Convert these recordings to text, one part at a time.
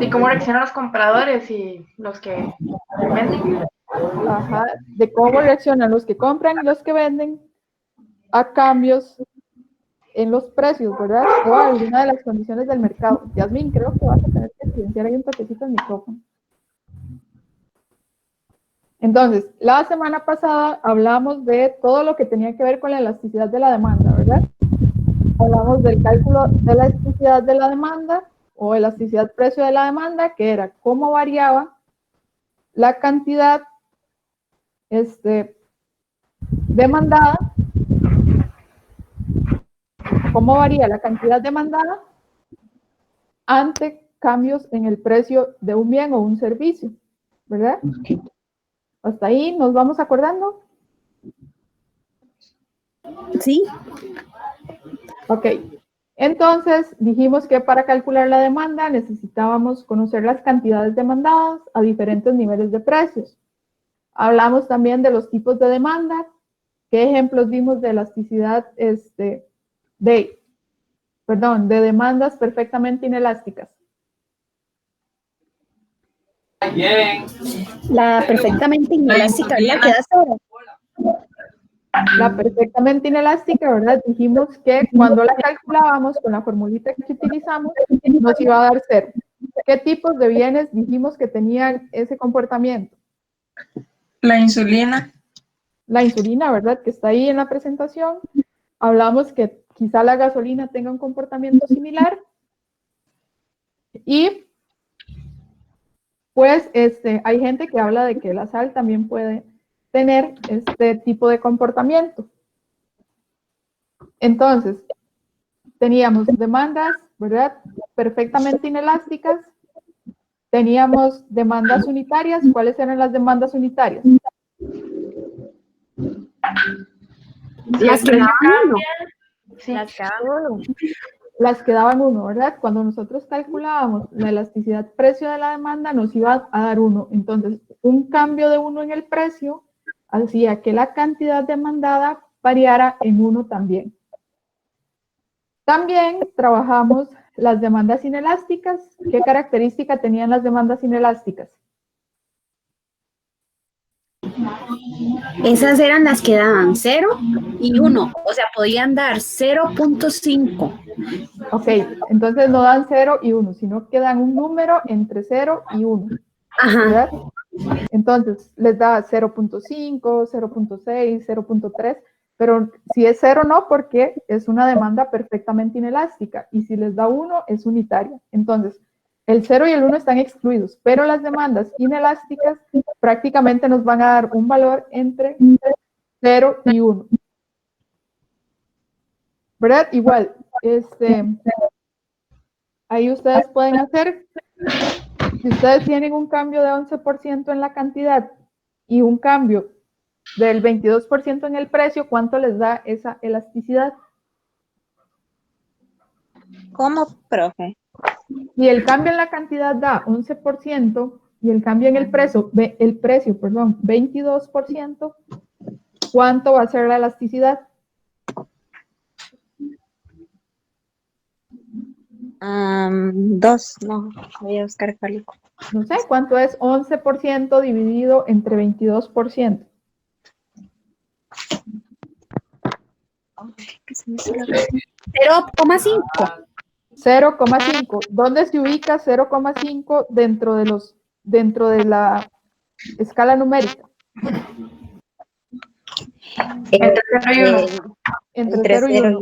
¿Y cómo reaccionan los compradores y los que venden? Ajá, de cómo reaccionan los que compran y los que venden a cambios en los precios, ¿verdad? O a alguna de las condiciones del mercado. Yasmín, creo que vas a tener que silenciar ahí un toquecito el micrófono. Entonces, la semana pasada hablamos de todo lo que tenía que ver con la elasticidad de la demanda, ¿verdad? Hablamos del cálculo de la elasticidad de la demanda o elasticidad precio de la demanda, que era cómo variaba la cantidad demandada, cómo varía la cantidad demandada ante cambios en el precio de un bien o un servicio, ¿verdad? ¿Hasta ahí nos vamos acordando? Sí. Ok. Entonces, dijimos que para calcular la demanda necesitábamos conocer las cantidades demandadas a diferentes niveles de precios. Hablamos también de los tipos de demanda. ¿Qué ejemplos vimos de elasticidad de demandas perfectamente inelásticas? Bien. La perfectamente inelástica, ¿verdad? Queda cero. La perfectamente inelástica, ¿verdad? Dijimos que cuando la calculábamos con la formulita que utilizamos, nos iba a dar cero. ¿Qué tipos de bienes dijimos que tenían ese comportamiento? La insulina. La insulina, ¿verdad? Que está ahí en la presentación. Hablamos que quizá la gasolina tenga un comportamiento similar. Y pues hay gente que habla de que la sal también puede tener este tipo de comportamiento. Entonces, teníamos demandas, ¿verdad? Perfectamente inelásticas. Teníamos demandas unitarias. ¿Cuáles eran las demandas unitarias? Las que daban uno. Sí. Las que daban uno. Las que daban 1, ¿verdad? Cuando nosotros calculábamos la elasticidad precio de la demanda, nos iba a dar 1. Entonces, un cambio de 1 en el precio hacía que la cantidad demandada variara en 1 también. También trabajamos las demandas inelásticas. ¿Qué característica tenían las demandas inelásticas? Esas eran las que daban 0 y 1, o sea, podían dar 0.5. Ok, entonces no dan 0 y 1, sino que dan un número entre 0 y 1. ¿Verdad? Entonces les da 0.5, 0.6, 0.3, pero si es 0 no, porque es una demanda perfectamente inelástica, y si les da 1 es unitaria. Entonces, el 0 y el 1 están excluidos, pero las demandas inelásticas prácticamente nos van a dar un valor entre 0 y 1. ¿Verdad? Igual, ahí ustedes pueden hacer, si ustedes tienen un cambio de 11% en la cantidad y un cambio del 22% en el precio, ¿cuánto les da esa elasticidad? ¿Cómo, profe? Si el cambio en la cantidad da 11% y el cambio en el precio, 22%, ¿cuánto va a ser la elasticidad? 2, no, voy a buscar cálculo. No sé, ¿cuánto es 11% dividido entre 22%? 0,5. 0,5. ¿Dónde se ubica 0,5 dentro de la escala numérica? Entre 0 y 1. Entre 0 y 1.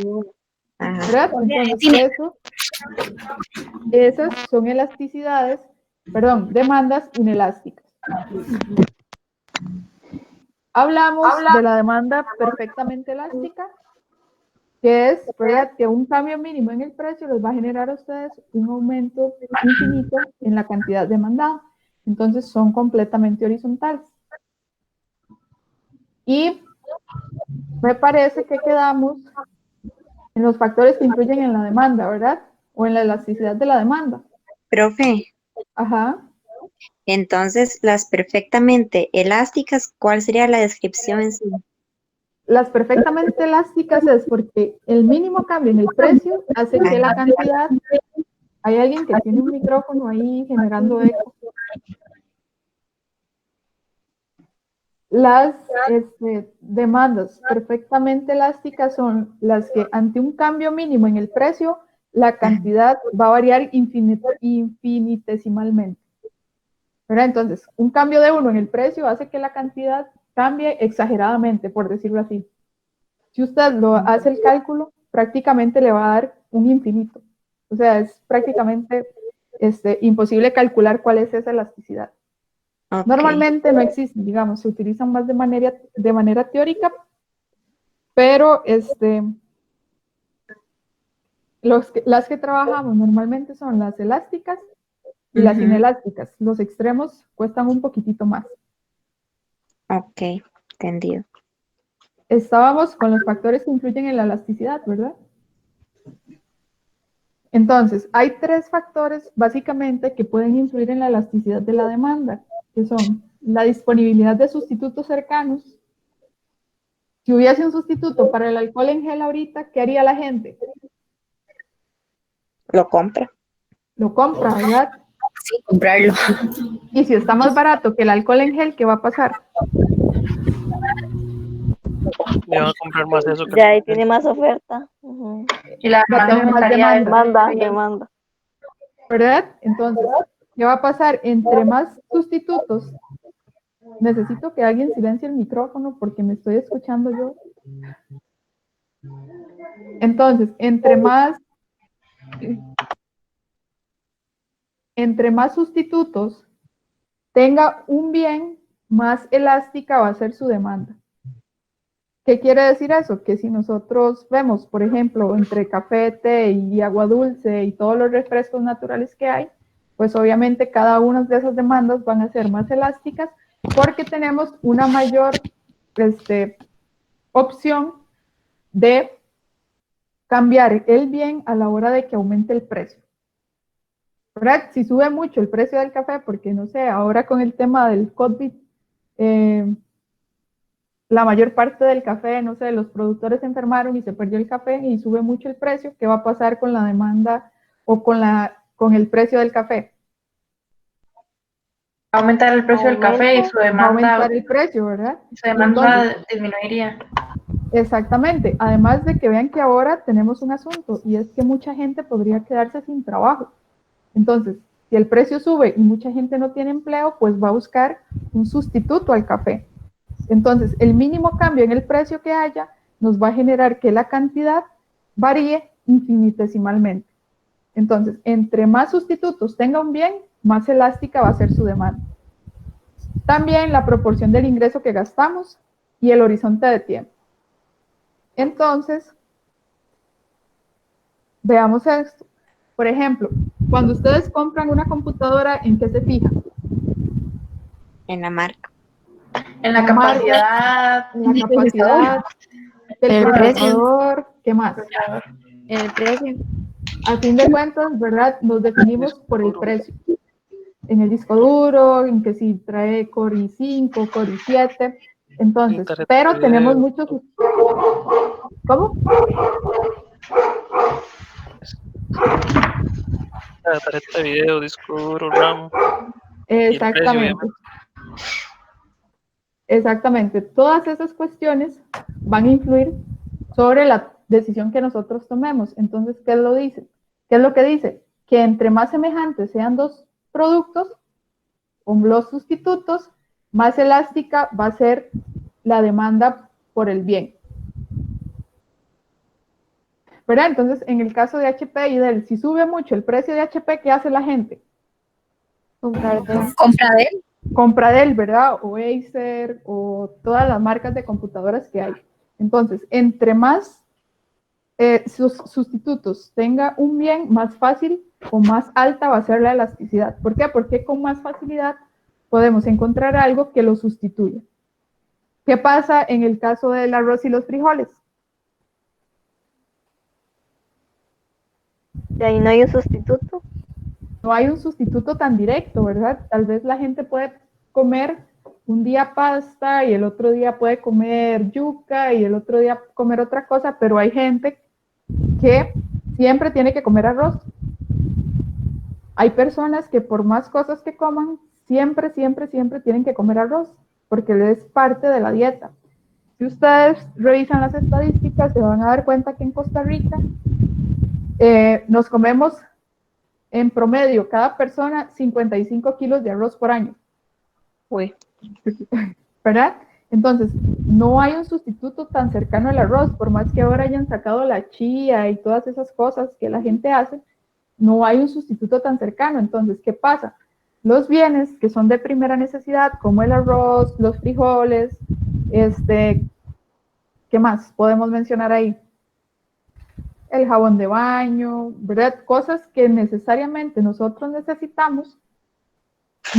¿Verdad? Entonces, esas son demandas inelásticas. Hablamos de la demanda perfectamente elástica, que es, ¿verdad?, que un cambio mínimo en el precio les va a generar a ustedes un aumento infinito en la cantidad demandada. Entonces, son completamente horizontales. Y me parece que quedamos en los factores que influyen en la demanda, ¿verdad? O en la elasticidad de la demanda. Profe. Ajá. Entonces, las perfectamente elásticas, ¿cuál sería la descripción en sí? Las perfectamente elásticas es porque el mínimo cambio en el precio hace que la cantidad Hay alguien que tiene un micrófono ahí generando eco. Las demandas perfectamente elásticas son las que ante un cambio mínimo en el precio, la cantidad va a variar infinitesimalmente. ¿Verdad? Entonces, un cambio de 1 en el precio hace que la cantidad cambie exageradamente, por decirlo así. Si usted lo hace el cálculo, prácticamente le va a dar un infinito. O sea, es prácticamente imposible calcular cuál es esa elasticidad. Ok. Normalmente no existe, digamos, se utilizan más de manera teórica, pero las que trabajamos normalmente son las elásticas y las inelásticas. Los extremos cuestan un poquitito más. Ok, entendido. Estábamos con los factores que influyen en la elasticidad, ¿verdad? Entonces, hay 3 factores básicamente que pueden influir en la elasticidad de la demanda, que son la disponibilidad de sustitutos cercanos. Si hubiese un sustituto para el alcohol en gel ahorita, ¿qué haría la gente? Lo compra. Lo compra, ¿verdad? Sí, comprarlo. Y si está más barato que el alcohol en gel, ¿qué va a pasar? Le van a comprar más eso que Ya ahí tiene más oferta. Y la Va a demanda tener más aumentaría. demanda. Demanda. ¿Verdad? Entonces, ¿qué va a pasar? Entre más sustitutos, necesito que alguien silencie el micrófono porque me estoy escuchando yo. Entonces, entre más sustitutos tenga un bien, más elástica va a ser su demanda. ¿Qué quiere decir eso? Que si nosotros vemos, por ejemplo, entre café, té y agua dulce y todos los refrescos naturales que hay, pues obviamente cada una de esas demandas van a ser más elásticas porque tenemos una mayor opción de cambiar el bien a la hora de que aumente el precio. ¿Verdad? Si sube mucho el precio del café, porque no sé, ahora con el tema del COVID, la mayor parte del café, no sé, los productores se enfermaron y se perdió el café y sube mucho el precio, ¿qué va a pasar con la demanda o con el precio del café? Va a aumentar el precio del café y su Va a demanda, aumentar el precio, ¿verdad? su demanda Entonces, disminuiría. exactamente. Además de que vean que ahora tenemos un asunto y es que mucha gente podría quedarse sin trabajo. Entonces, si el precio sube y mucha gente no tiene empleo, pues va a buscar un sustituto al café. Entonces, el mínimo cambio en el precio que haya nos va a generar que la cantidad varíe infinitesimalmente. Entonces, entre más sustitutos tenga un bien, más elástica va a ser su demanda. También la proporción del ingreso que gastamos y el horizonte de tiempo. Entonces, veamos esto. Por ejemplo, cuando ustedes compran una computadora, ¿en qué se fijan? En la marca. En la capacidad. En la capacidad del procesador, ¿qué más? El precio. A fin de cuentas, ¿verdad? Nos definimos por el precio. En el disco duro, en que si trae Core i5, Core i7. Entonces, pero tenemos muchos... ¿Cómo? La tarjeta de video, disco duro, RAM. Exactamente. Exactamente. Todas esas cuestiones van a influir sobre la decisión que nosotros tomemos. Entonces, ¿qué lo dice? ¿Qué es lo que dice? Que entre más semejantes sean dos productos, con los sustitutos, más elástica va a ser la demanda por el bien. ¿Verdad? Entonces, en el caso de HP y Dell, si sube mucho el precio de HP, ¿qué hace la gente? Compra de él. Compra Dell, ¿verdad? O Acer, o todas las marcas de computadoras que hay. Entonces, entre más sus sustitutos tenga un bien, más fácil o más alta va a ser la elasticidad. ¿Por qué? Porque con más facilidad podemos encontrar algo que lo sustituya. ¿Qué pasa en el caso del arroz y los frijoles? Y ahí no hay un sustituto. No hay un sustituto tan directo, ¿verdad? Tal vez la gente puede comer un día pasta y el otro día puede comer yuca y el otro día comer otra cosa, pero hay gente que siempre tiene que comer arroz. Hay personas que por más cosas que coman, siempre tienen que comer arroz, porque es parte de la dieta. Si ustedes revisan las estadísticas, se van a dar cuenta que en Costa Rica nos comemos en promedio cada persona 55 kilos de arroz por año. Uy. ¿Verdad? Entonces, no hay un sustituto tan cercano al arroz, por más que ahora hayan sacado la chía y todas esas cosas que la gente hace, no hay un sustituto tan cercano. Entonces, ¿qué pasa? Los bienes que son de primera necesidad, como el arroz, los frijoles, ¿qué más podemos mencionar ahí? El jabón de baño, ¿verdad? Cosas que necesariamente nosotros necesitamos,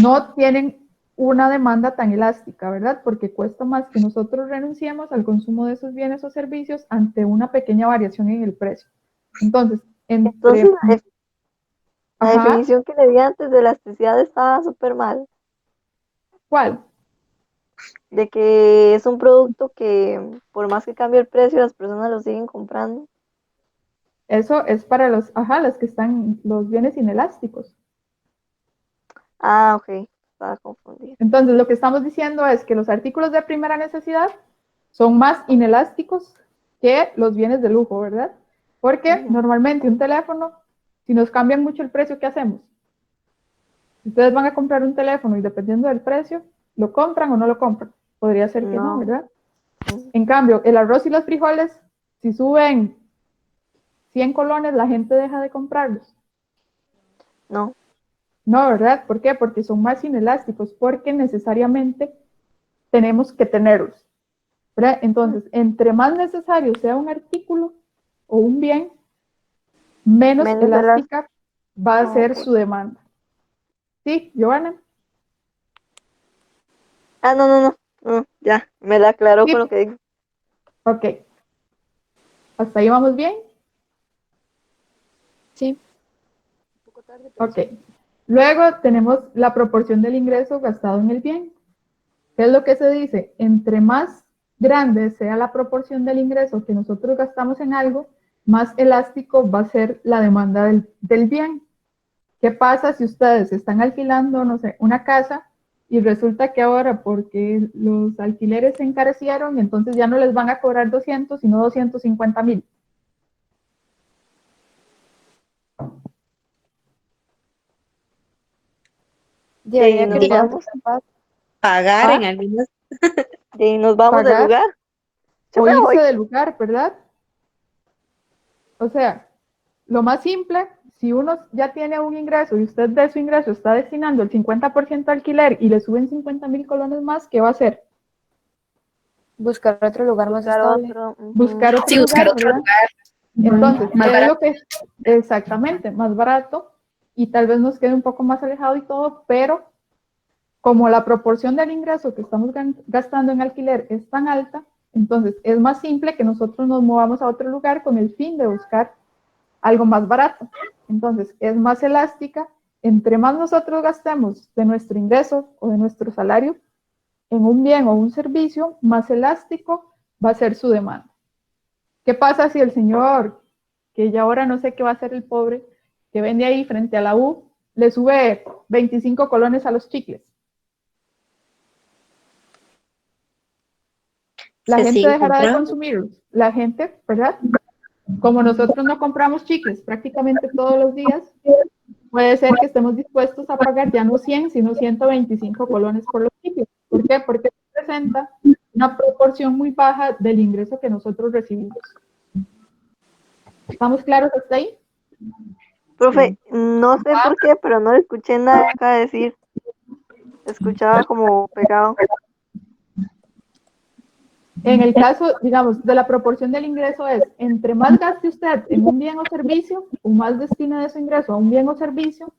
no tienen una demanda tan elástica, ¿verdad? Porque cuesta más que nosotros renunciemos al consumo de esos bienes o servicios ante una pequeña variación en el precio. Entonces, Entonces, la Ajá. definición que le di antes de elasticidad estaba súper mal. ¿Cuál? De que es un producto que por más que cambie el precio, las personas lo siguen comprando. Eso es para los que están, los bienes inelásticos. Ah, ok. Estaba confundida. Entonces, lo que estamos diciendo es que los artículos de primera necesidad son más inelásticos que los bienes de lujo, ¿verdad? Porque normalmente un teléfono, si nos cambian mucho el precio, ¿qué hacemos? Ustedes van a comprar un teléfono y dependiendo del precio, ¿lo compran o no lo compran? Podría ser que no, ¿verdad? En cambio, el arroz y los frijoles, si suben 100 colones, la gente deja de comprarlos. No. No, ¿verdad? ¿Por qué? Porque son más inelásticos, porque necesariamente tenemos que tenerlos, ¿verdad? Entonces, entre más necesario sea un artículo o un bien, menos elástica va a ser su demanda. ¿Sí, Giovanna? Ah, no, ya, me la aclaró con lo que dijo. Ok. ¿Hasta ahí vamos bien? Sí. Ok. Luego tenemos la proporción del ingreso gastado en el bien. ¿Qué es lo que se dice? Entre más grande sea la proporción del ingreso que nosotros gastamos en algo, más elástico va a ser la demanda del bien. ¿Qué pasa si ustedes están alquilando, no sé, una casa y resulta que ahora porque los alquileres se encarecieron, entonces ya no les van a cobrar 200, sino 250,000? Y ahí nos vamos. Pagar en algunas. Y nos vamos del lugar. O irse del lugar, ¿verdad? O sea, lo más simple, si uno ya tiene un ingreso y usted de su ingreso está destinando el 50% a alquiler y le suben 50,000 colones más, ¿qué va a hacer? Buscar otro lugar más estable. Buscar otro lugar, ¿verdad? Entonces, ¿qué es lo que exactamente más barato? Y tal vez nos quede un poco más alejado y todo, pero como la proporción del ingreso que estamos gastando en alquiler es tan alta, entonces es más simple que nosotros nos movamos a otro lugar con el fin de buscar algo más barato. Entonces es más elástica. Entre más nosotros gastemos de nuestro ingreso o de nuestro salario en un bien o un servicio, más elástico va a ser su demanda. ¿Qué pasa si el señor, que ya ahora no sé qué va a hacer el pobre, que vende ahí frente a la U, le sube 25 colones a los chicles? La gente dejará de consumirlos. La gente, ¿verdad? Como nosotros no compramos chicles prácticamente todos los días, puede ser que estemos dispuestos a pagar ya no 100, sino 125 colones por los chicles. ¿Por qué? Porque representa una proporción muy baja del ingreso que nosotros recibimos. ¿Estamos claros hasta ahí? Profe, no sé por qué, pero no le escuché nada acá decir. Escuchaba como pegado. En el caso, digamos, de la proporción del ingreso es, entre más gaste usted en un bien o servicio, o más destine de su ingreso a un bien o servicio,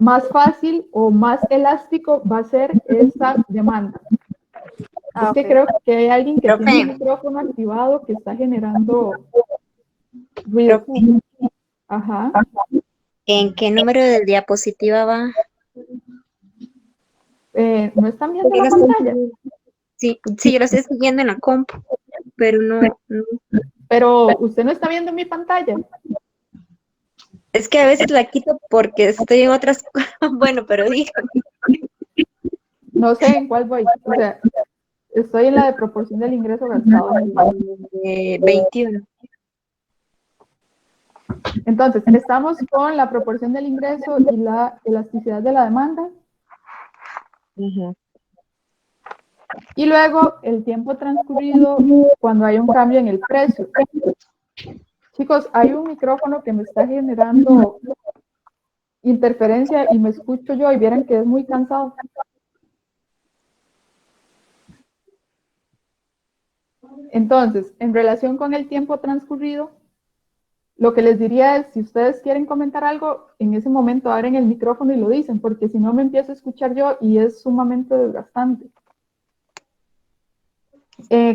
más fácil o más elástico va a ser esa demanda. Es que creo que hay alguien que tiene el micrófono activado que está generando ruido. Ajá. ¿En qué número de diapositiva va? ¿No están viendo la pantalla? Sí, yo lo estoy siguiendo en la compu, pero no. Pero usted no está viendo mi pantalla. Es que a veces la quito porque estoy en otras cosas. Bueno, pero dígame. No sé en cuál voy. O sea, estoy en la de proporción del ingreso gastado en el país. 21. Entonces, estamos con la proporción del ingreso y la elasticidad de la demanda. Ujú. Y luego el tiempo transcurrido cuando hay un cambio en el precio. Chicos, hay un micrófono que me está generando interferencia y me escucho yo y vieran que es muy cansado. Entonces, en relación con el tiempo transcurrido, lo que les diría es, si ustedes quieren comentar algo, en ese momento abren el micrófono y lo dicen, porque si no me empiezo a escuchar yo y es sumamente desgastante.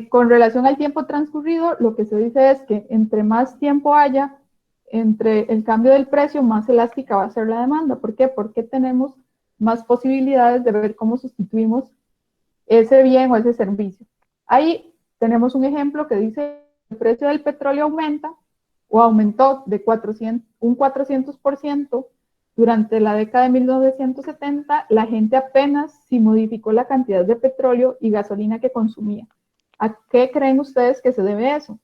Con relación al tiempo transcurrido, lo que se dice es que entre más tiempo haya entre el cambio del precio, más elástica va a ser la demanda. ¿Por qué? Porque tenemos más posibilidades de ver cómo sustituimos ese bien o ese servicio. Ahí tenemos un ejemplo que dice el precio del petróleo aumenta o aumentó de un 400% durante la década de 1970, la gente apenas si modificó la cantidad de petróleo y gasolina que consumía. ¿A qué creen ustedes que se debe eso?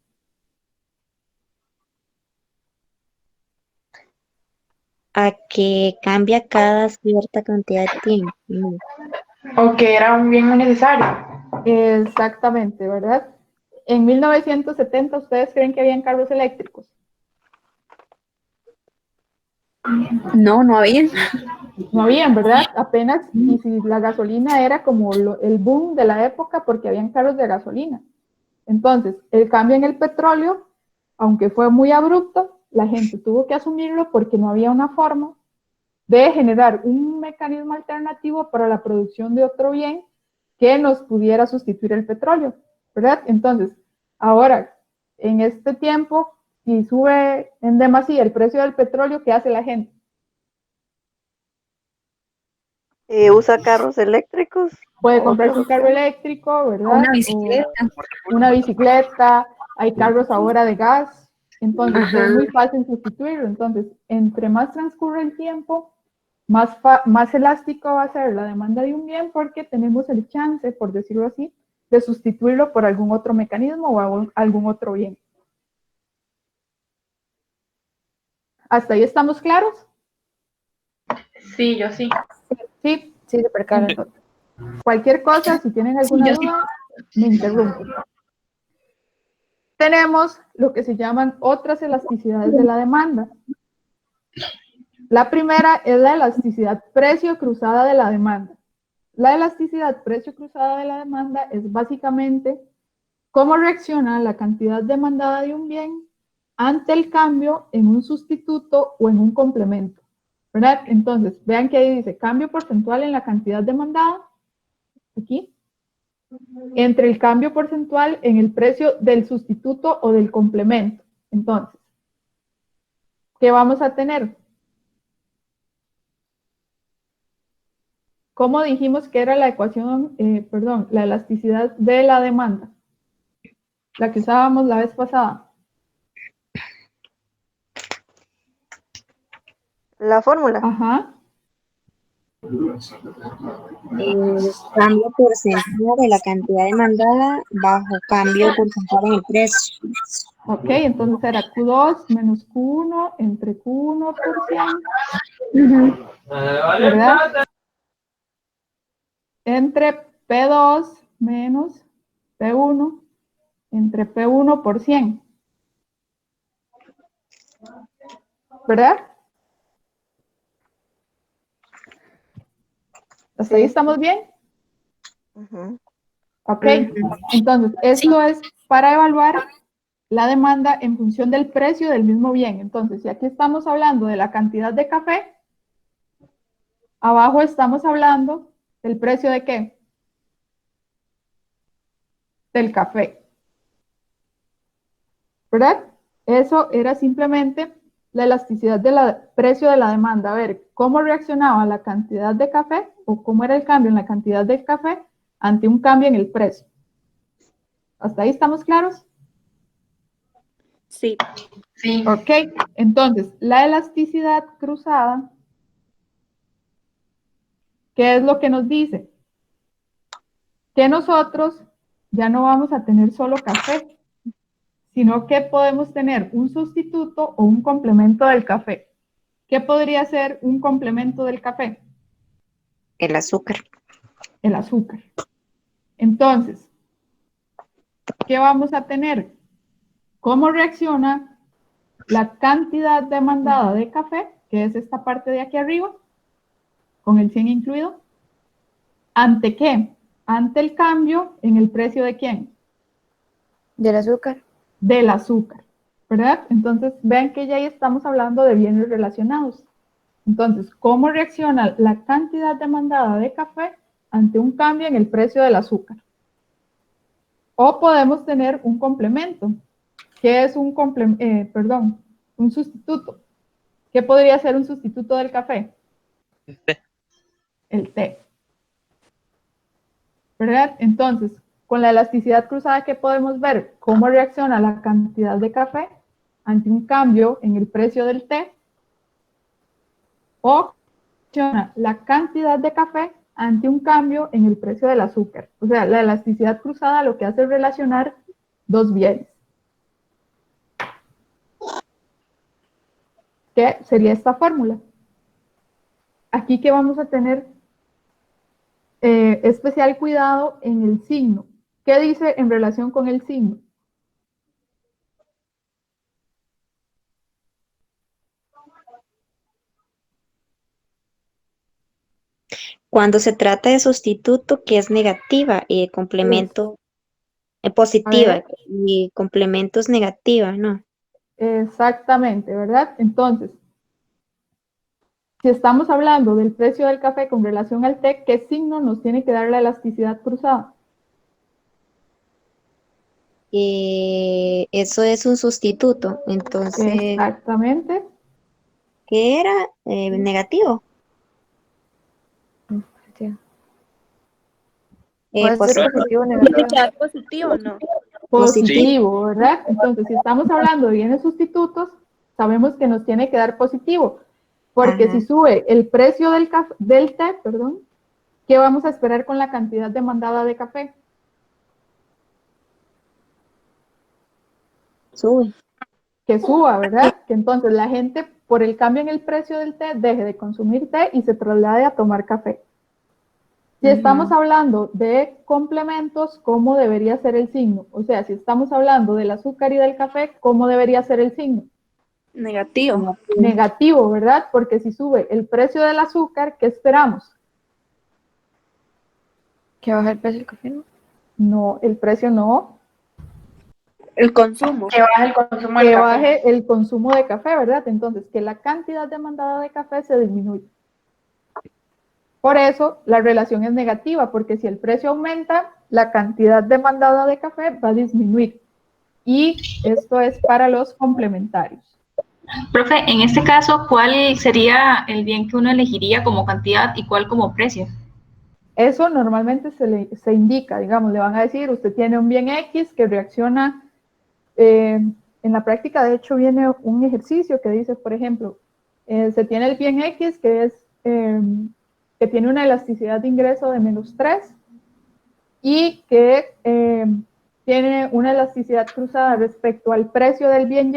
A que cambia cada cierta cantidad de tiempo. O que era un bien muy necesario. Exactamente, ¿verdad? En 1970, ¿ustedes creen que habían carros eléctricos? No, no había. No habían, ¿verdad? Apenas, y si la gasolina era como el boom de la época porque habían carros de gasolina. Entonces, el cambio en el petróleo, aunque fue muy abrupto, la gente tuvo que asumirlo porque no había una forma de generar un mecanismo alternativo para la producción de otro bien que nos pudiera sustituir el petróleo, ¿verdad? Entonces, ahora, en este tiempo, si sube en demasía el precio del petróleo, ¿qué hace la gente? Usa carros eléctricos. Puede Otras comprarse un carro opciones. eléctrico, ¿verdad? Una bicicleta. O una bicicleta, hay carros ahora de gas, entonces Ajá. es muy fácil sustituirlo. Entonces, entre más transcurre el tiempo, más elástico va a ser la demanda de un bien porque tenemos el chance, por decirlo así, de sustituirlo por algún otro mecanismo o algún otro bien. ¿Hasta ahí estamos claros? Sí, yo sí. Sí. Sí, súper claro. Cualquier cosa, si tienen alguna yo sí. duda, me interrumpen. Tenemos lo que se llaman otras elasticidades de la demanda. La primera es la elasticidad precio cruzada de la demanda. La elasticidad precio cruzada de la demanda es básicamente cómo reacciona la cantidad demandada de un bien ante el cambio en un sustituto o en un complemento, ¿verdad? Entonces, vean que ahí dice cambio porcentual en la cantidad demandada, aquí, entre el cambio porcentual en el precio del sustituto o del complemento. Entonces, ¿qué vamos a tener? ¿Cómo dijimos que era la ecuación, la elasticidad de la demanda? La que usábamos la vez pasada. La fórmula. Ajá. Cambio porcentual de la cantidad demandada bajo cambio porcentual en el precio. Ok, entonces era Q2 menos Q1 entre Q1 por 100, ¿verdad? Entre P2 menos P1 entre P1 por 100, ¿verdad? ¿Hasta ahí estamos bien? Ujú. Ok, entonces esto es para evaluar la demanda en función del precio del mismo bien. Entonces, si aquí estamos hablando de la cantidad de café, abajo estamos hablando del precio de ¿qué? Del café, ¿verdad? Eso era simplemente la elasticidad del precio de la demanda. A ver, cómo reaccionaba la cantidad de café o cómo era el cambio en la cantidad de café ante un cambio en el precio. ¿Hasta ahí estamos claros? Sí. Sí. Ok, entonces, la elasticidad cruzada, ¿qué es lo que nos dice? Que nosotros ya no vamos a tener solo café, sino que podemos tener un sustituto o un complemento del café. ¿Qué podría ser un complemento del café? El azúcar. El azúcar. Entonces, ¿qué vamos a tener? ¿Cómo reacciona la cantidad demandada de café, que es esta parte de aquí arriba, con el 100 incluido? ¿Ante qué? Ante el cambio en el precio de quién? Del azúcar. Del azúcar, ¿verdad? Entonces, vean que ya ahí estamos hablando de bienes relacionados. Entonces, ¿cómo reacciona la cantidad demandada de café ante un cambio en el precio del azúcar? O podemos tener un complemento. ¿Qué es un un sustituto? ¿Qué podría ser un sustituto del café? El té. ¿Verdad? Entonces, con la elasticidad cruzada, ¿qué podemos ver? ¿Cómo reacciona la cantidad de café ante un cambio en el precio del té? O reacciona la cantidad de café ante un cambio en el precio del azúcar. O sea, la elasticidad cruzada lo que hace es relacionar dos bienes. ¿Qué sería esta fórmula? Aquí que vamos a tener especial cuidado en el signo. ¿Qué dice en relación con el signo? Cuando se trata de sustituto que es negativa y de complemento positiva y complemento es negativa, ¿no? Exactamente, ¿verdad? Entonces, si estamos hablando del precio del café con relación al té, ¿qué signo nos tiene que dar la elasticidad cruzada? Eso es un sustituto. Entonces, Exactamente. ¿qué era? Negativo. Puede ser Positivo. positivo o negativo. Positivo, ¿no? Positivo, ¿verdad? Entonces, si estamos hablando de bienes sustitutos, sabemos que nos tiene que dar positivo, porque Ajá. si sube el precio del té, perdón, ¿qué vamos a esperar con la cantidad demandada de café? Sube. Que suba, ¿verdad? Que entonces la gente, por el cambio en el precio del té, deje de consumir té y se traslade a tomar café. Si estamos hablando de complementos, ¿cómo debería ser el signo? O sea, si estamos hablando del azúcar y del café, ¿cómo debería ser el signo? Negativo. Negativo, ¿verdad? Porque si sube el precio del azúcar, ¿qué esperamos? ¿Que baja el precio del café, no? No, el precio no. El consumo. Que baje el consumo del Que café. baje el consumo de café, ¿verdad? Entonces, que la cantidad demandada de café se disminuya. Por eso, la relación es negativa, porque si el precio aumenta, la cantidad demandada de café va a disminuir. Y esto es para los complementarios. Profe, en este caso, ¿cuál sería el bien que uno elegiría como cantidad y cuál como precio? Eso normalmente se indica, digamos, le van a decir, usted tiene un bien X que reacciona, en la práctica de hecho viene un ejercicio que dice, por ejemplo, se tiene el bien X que es, que tiene una elasticidad de ingreso de -3 y que tiene una elasticidad cruzada respecto al precio del bien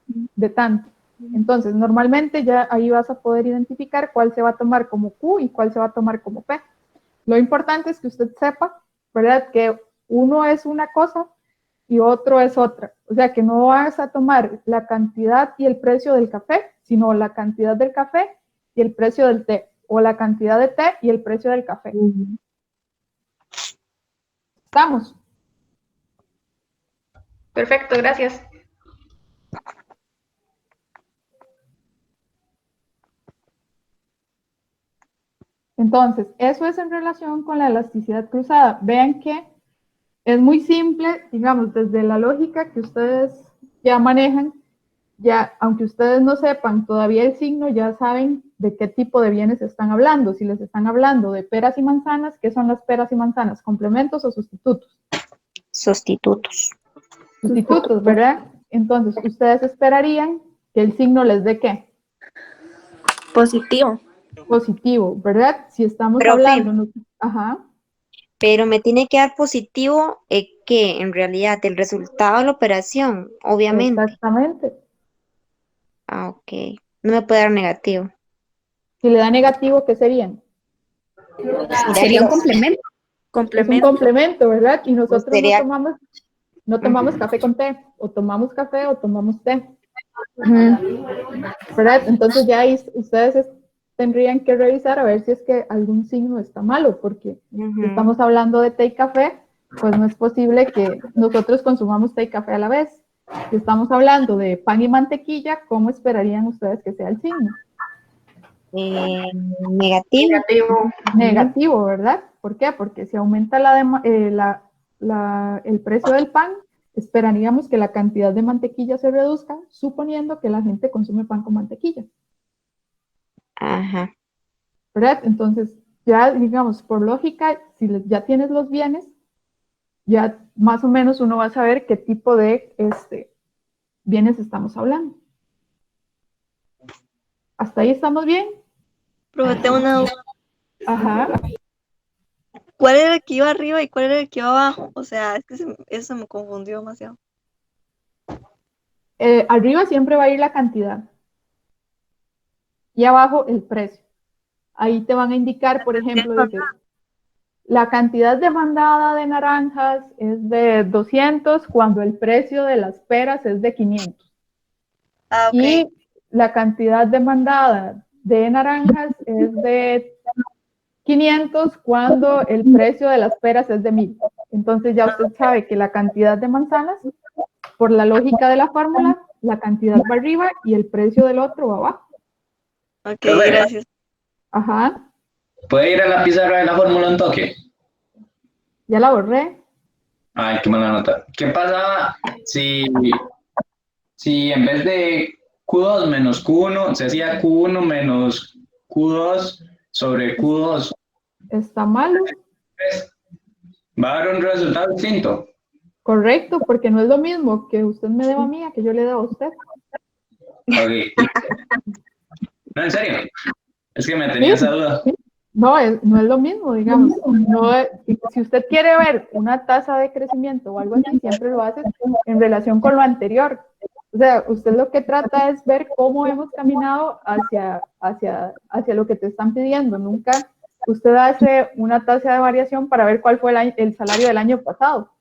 Y de tanto. Entonces, normalmente ya ahí vas a poder identificar cuál se va a tomar como Q y cuál se va a tomar como P. Lo importante es que usted sepa, ¿verdad? Que uno es una cosa y otro es otra. O sea, que no vas a tomar la cantidad y el precio del café, sino la cantidad del café y el precio del té, o la cantidad de té y el precio del café. ¿Estamos? Perfecto, gracias. Entonces, eso es en relación con la elasticidad cruzada. Vean que es muy simple, digamos, desde la lógica que ustedes ya manejan, ya, aunque ustedes no sepan todavía el signo, ya saben de qué tipo de bienes están hablando. Si les están hablando de peras y manzanas, ¿qué son las peras y manzanas? ¿Complementos o sustitutos? Sustitutos. Sustitutos, ¿verdad? Entonces, ustedes esperarían que el signo les dé ¿qué? Positivo. Positivo, ¿verdad? Si estamos Profe. hablando, ajá, Pero me tiene que dar positivo que en realidad el resultado de la operación, obviamente. exactamente. Ah, ok. No me puede dar negativo. Si le da negativo, ¿qué serían? Sería un complemento. Es un Complemento. complemento, ¿verdad? Y nosotros sería- no tomamos café con té, o tomamos café o tomamos té, ¿verdad? Entonces ya ahí ustedes tendrían que revisar a ver si es que algún signo está malo, porque si estamos hablando de té y café, pues no es posible que nosotros consumamos té y café a la vez. Si estamos hablando de pan y mantequilla, ¿cómo esperarían ustedes que sea el signo? Negativo. Negativo. Negativo, ¿verdad? ¿Por qué? Porque si aumenta el precio del pan, esperaríamos que la cantidad de mantequilla se reduzca, suponiendo que la gente consume pan con mantequilla, Ajá. ¿verdad? Entonces, ya digamos, por lógica, si ya tienes los bienes, ya más o menos uno va a saber qué tipo de bienes estamos hablando. ¿Hasta ahí estamos bien? Profe, tengo una duda. Ajá. ¿Cuál era el que iba arriba y cuál era el que iba abajo? O sea, es que eso se me confundió demasiado. Arriba siempre va a ir la cantidad y abajo el precio. Ahí te van a indicar, por ejemplo, dice, la cantidad demandada de naranjas es de 200 cuando el precio de las peras es de 500. Ah, ok. Y la cantidad demandada de naranjas es de 500 cuando el precio de las peras es de 1000. Entonces ya usted sabe que la cantidad de manzanas, por la lógica de la fórmula, la cantidad va arriba y el precio del otro va abajo. Ok, gracias. Ajá, ¿Puede ir a la pizarra de la fórmula un toque? ya la borré. Ay, qué mala nota. ¿Qué pasa si en vez de Q2 menos Q1 se hacía Q1 menos Q2 sobre Q2? Está malo. Va a dar un resultado distinto. Correcto, porque no es lo mismo que usted me deba a mí a que yo le deba a usted. Ok. No, en serio. Es que me tenía esa duda. No, no es lo mismo, digamos. Si usted quiere ver una tasa de crecimiento o algo así, siempre lo hace en relación con lo anterior. O sea, usted lo que trata es ver cómo hemos caminado hacia lo que te están pidiendo. Nunca usted hace una tasa de variación para ver cuál fue el salario del año pasado,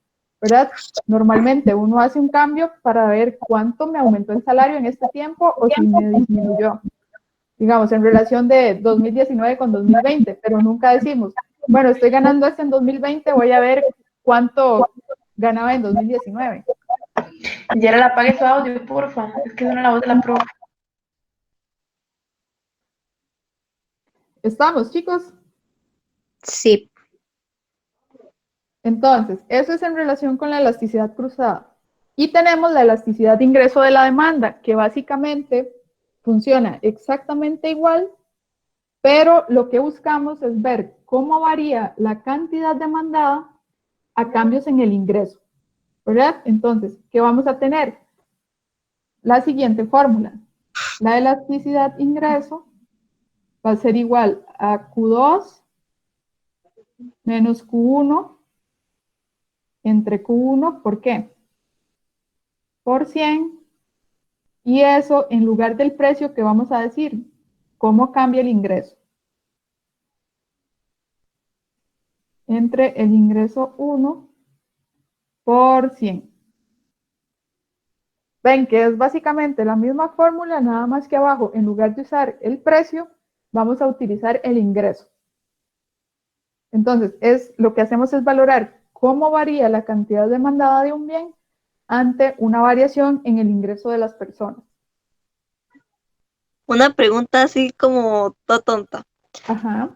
¿verdad? Normalmente uno hace un cambio para ver cuánto me aumentó el salario en este tiempo o si me disminuyó, digamos, en relación de 2019 con 2020, pero nunca decimos, bueno, estoy ganando esto en 2020, voy a ver cuánto ganaba en 2019. Y ahora la apague su audio, porfa. Es que suena la voz de la profe. ¿Estamos, chicos? Sí. Entonces, eso es en relación con la elasticidad cruzada. Y tenemos la elasticidad de ingreso de la demanda, que básicamente funciona exactamente igual, pero lo que buscamos es ver cómo varía la cantidad demandada a cambios en el ingreso, ¿verdad? Entonces, ¿qué vamos a tener? La siguiente fórmula. La elasticidad ingreso va a ser igual a Q2 menos Q1 entre Q1, ¿por qué? Por 100, y eso en lugar del precio que vamos a decir, ¿cómo cambia el ingreso? Entre el ingreso 1 por 100. Ven que es básicamente la misma fórmula, nada más que abajo, en lugar de usar el precio, vamos a utilizar el ingreso. Entonces, lo que hacemos es valorar cómo varía la cantidad demandada de un bien ante una variación en el ingreso de las personas. Una pregunta así como toda tonta. Ajá.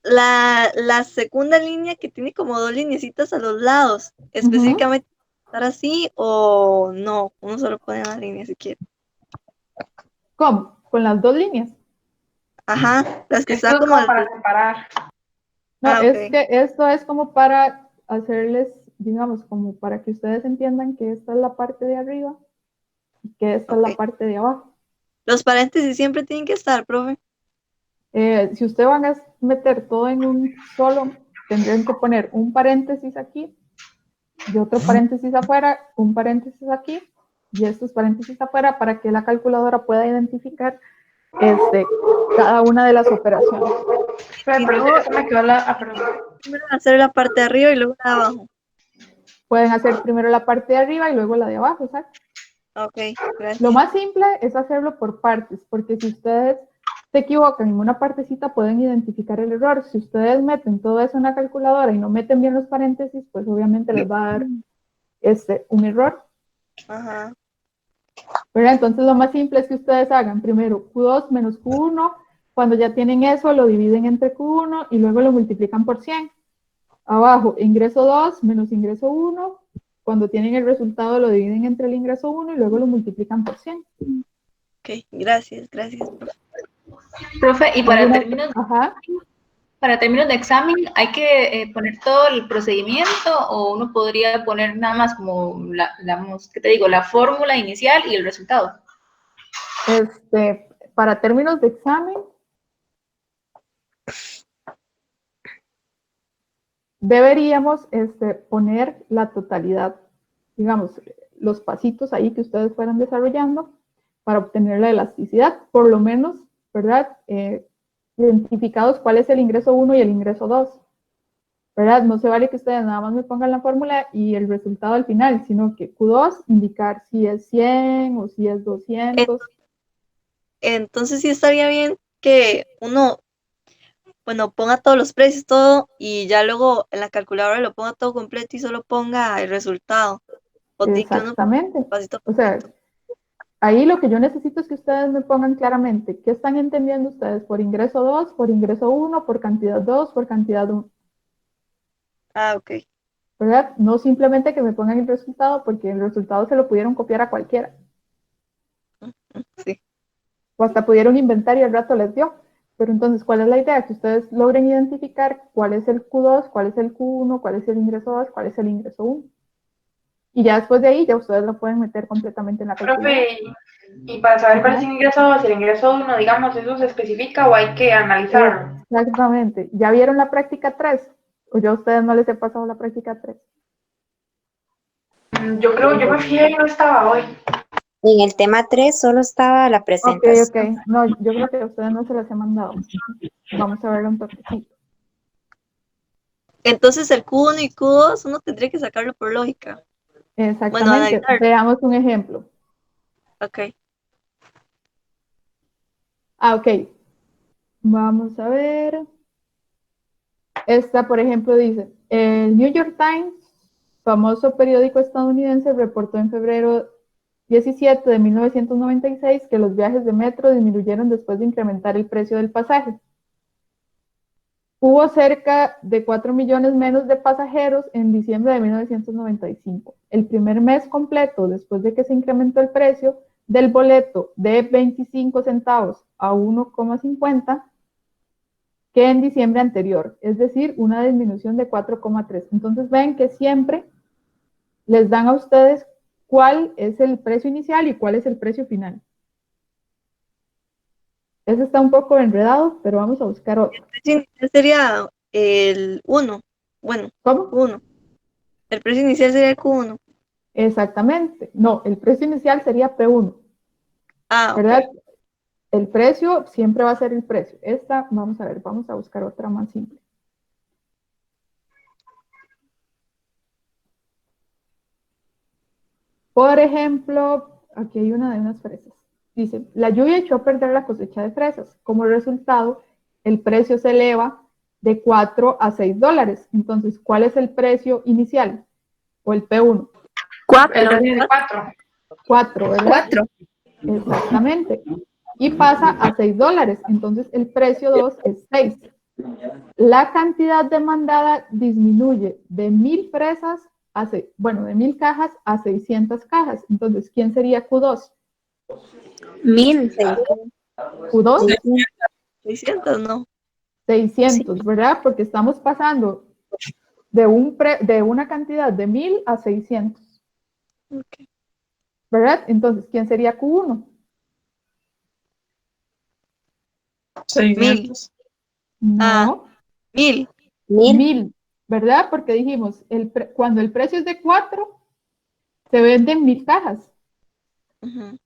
La segunda línea que tiene como dos lineecitas a los lados, específicamente estar así o no, uno solo pone una línea si quiere. ¿Cómo? Con las dos líneas. Ajá, las que Esto están es como como para separar. No, Ah, es ok. que esto es como para hacerles, digamos, como para que ustedes entiendan que esta es la parte de arriba que esta es la parte de abajo. Los paréntesis siempre tienen que estar, profe. Si ustedes van a meter todo en un solo, tendrían que poner un paréntesis aquí y otro paréntesis afuera, un paréntesis aquí y estos paréntesis afuera para que la calculadora pueda identificar cada una de las operaciones. Pero no, eso me quedó perdón. Primero hacer la parte de arriba y luego la de abajo. Pueden hacer primero la parte de arriba y luego la de abajo, ¿exacto? Ok, gracias. Lo más simple es hacerlo por partes, porque si ustedes se equivocan en una partecita pueden identificar el error. Si ustedes meten todo eso en la calculadora y no meten bien los paréntesis, pues obviamente les va a dar un error. Ajá. Pero entonces lo más simple es que ustedes hagan primero Q2 menos Q1, cuando ya tienen eso lo dividen entre Q1 y luego lo multiplican por 100. Abajo, ingreso 2 menos ingreso 1, cuando tienen el resultado lo dividen entre el ingreso 1 y luego lo multiplican por 100. Ok, gracias, profe. Profe, y para términos de examen, ¿hay que poner todo el procedimiento o uno podría poner nada más como, ¿qué te digo? La fórmula inicial y el resultado. Para términos de examen, deberíamos poner la totalidad, digamos, los pasitos ahí que ustedes fueran desarrollando para obtener la elasticidad, por lo menos, ¿verdad? Identificados cuál es el ingreso 1 y el ingreso 2, ¿verdad? No se vale que ustedes nada más me pongan la fórmula y el resultado al final, sino que Q2 indicar si es 100 o si es 200. Entonces sí estaría bien que uno, bueno, ponga todos los precios, todo, y ya luego en la calculadora lo ponga todo completo y solo ponga el resultado. Exactamente. O sea, ahí lo que yo necesito es que ustedes me pongan claramente qué están entendiendo ustedes por ingreso 2, por ingreso 1, por cantidad 2, por cantidad 1. Ah, ok. ¿Verdad? No simplemente que me pongan el resultado, porque el resultado se lo pudieron copiar a cualquiera. Sí. O hasta pudieron inventar y al rato les dio. Pero entonces, ¿cuál es la idea? Que ustedes logren identificar cuál es el Q2, cuál es el Q1, cuál es el ingreso 2, cuál es el ingreso 1. Y ya después de ahí, ya ustedes lo pueden meter completamente en la calculadora. Profe, y para saber cuál es el ingreso 2 y el ingreso 1, digamos, ¿eso se especifica o hay que analizarlo? Exactamente. ¿Ya vieron la práctica 3? ¿O ya a ustedes no les he pasado la práctica 3? Yo me fijé y no estaba hoy. En el tema 3 solo estaba la presentación. Ok. No, yo creo que a ustedes no se las he mandado. Vamos a verlo un toquecito. Entonces el Q1 y Q2 uno tendría que sacarlo por lógica. Exactamente. Bueno, veamos un ejemplo. Ok. Ok. Vamos a ver. Esta, por ejemplo, dice, el New York Times, famoso periódico estadounidense, reportó en febrero 17 de 1996 que los viajes de metro disminuyeron después de incrementar el precio del pasaje. Hubo cerca de 4 millones menos de pasajeros en diciembre de 1995. El primer mes completo, después de que se incrementó el precio del boleto de 25 centavos a 1,50, que en diciembre anterior, es decir, una disminución de 4,3. Entonces ven que siempre les dan a ustedes cuál es el precio inicial y cuál es el precio final. Ese está un poco enredado, pero vamos a buscar otro. El precio inicial sería el 1. Bueno, ¿cómo? Q1. El precio inicial sería el Q1. Exactamente. No, el precio inicial sería P1. Ah, ¿verdad? ok. El precio siempre va a ser el precio. Esta, vamos a ver, vamos a buscar otra más simple. Por ejemplo, aquí hay una de unas fresas. Dice, la lluvia echó a perder la cosecha de fresas. Como resultado, el precio se eleva de 4 a 6 dólares. Entonces, ¿cuál es el precio inicial? O el P1. 4. El orden de 4. 4, ¿verdad? 4. Exactamente. Y pasa a 6 dólares. Entonces, el precio 2 es 6. La cantidad demandada disminuye de 1000 fresas de 1000 cajas a 600 cajas. Entonces, ¿quién sería Q2? 1000. Q2. 600, no. 600, ¿verdad? Porque estamos pasando de una cantidad de 1000 a 600. Okay. ¿verdad? Entonces, ¿quién sería Q1? 600. No, 1000. 1000, ¿verdad? Porque dijimos, cuando el precio es de 4, se venden 1000 cajas. Ujú.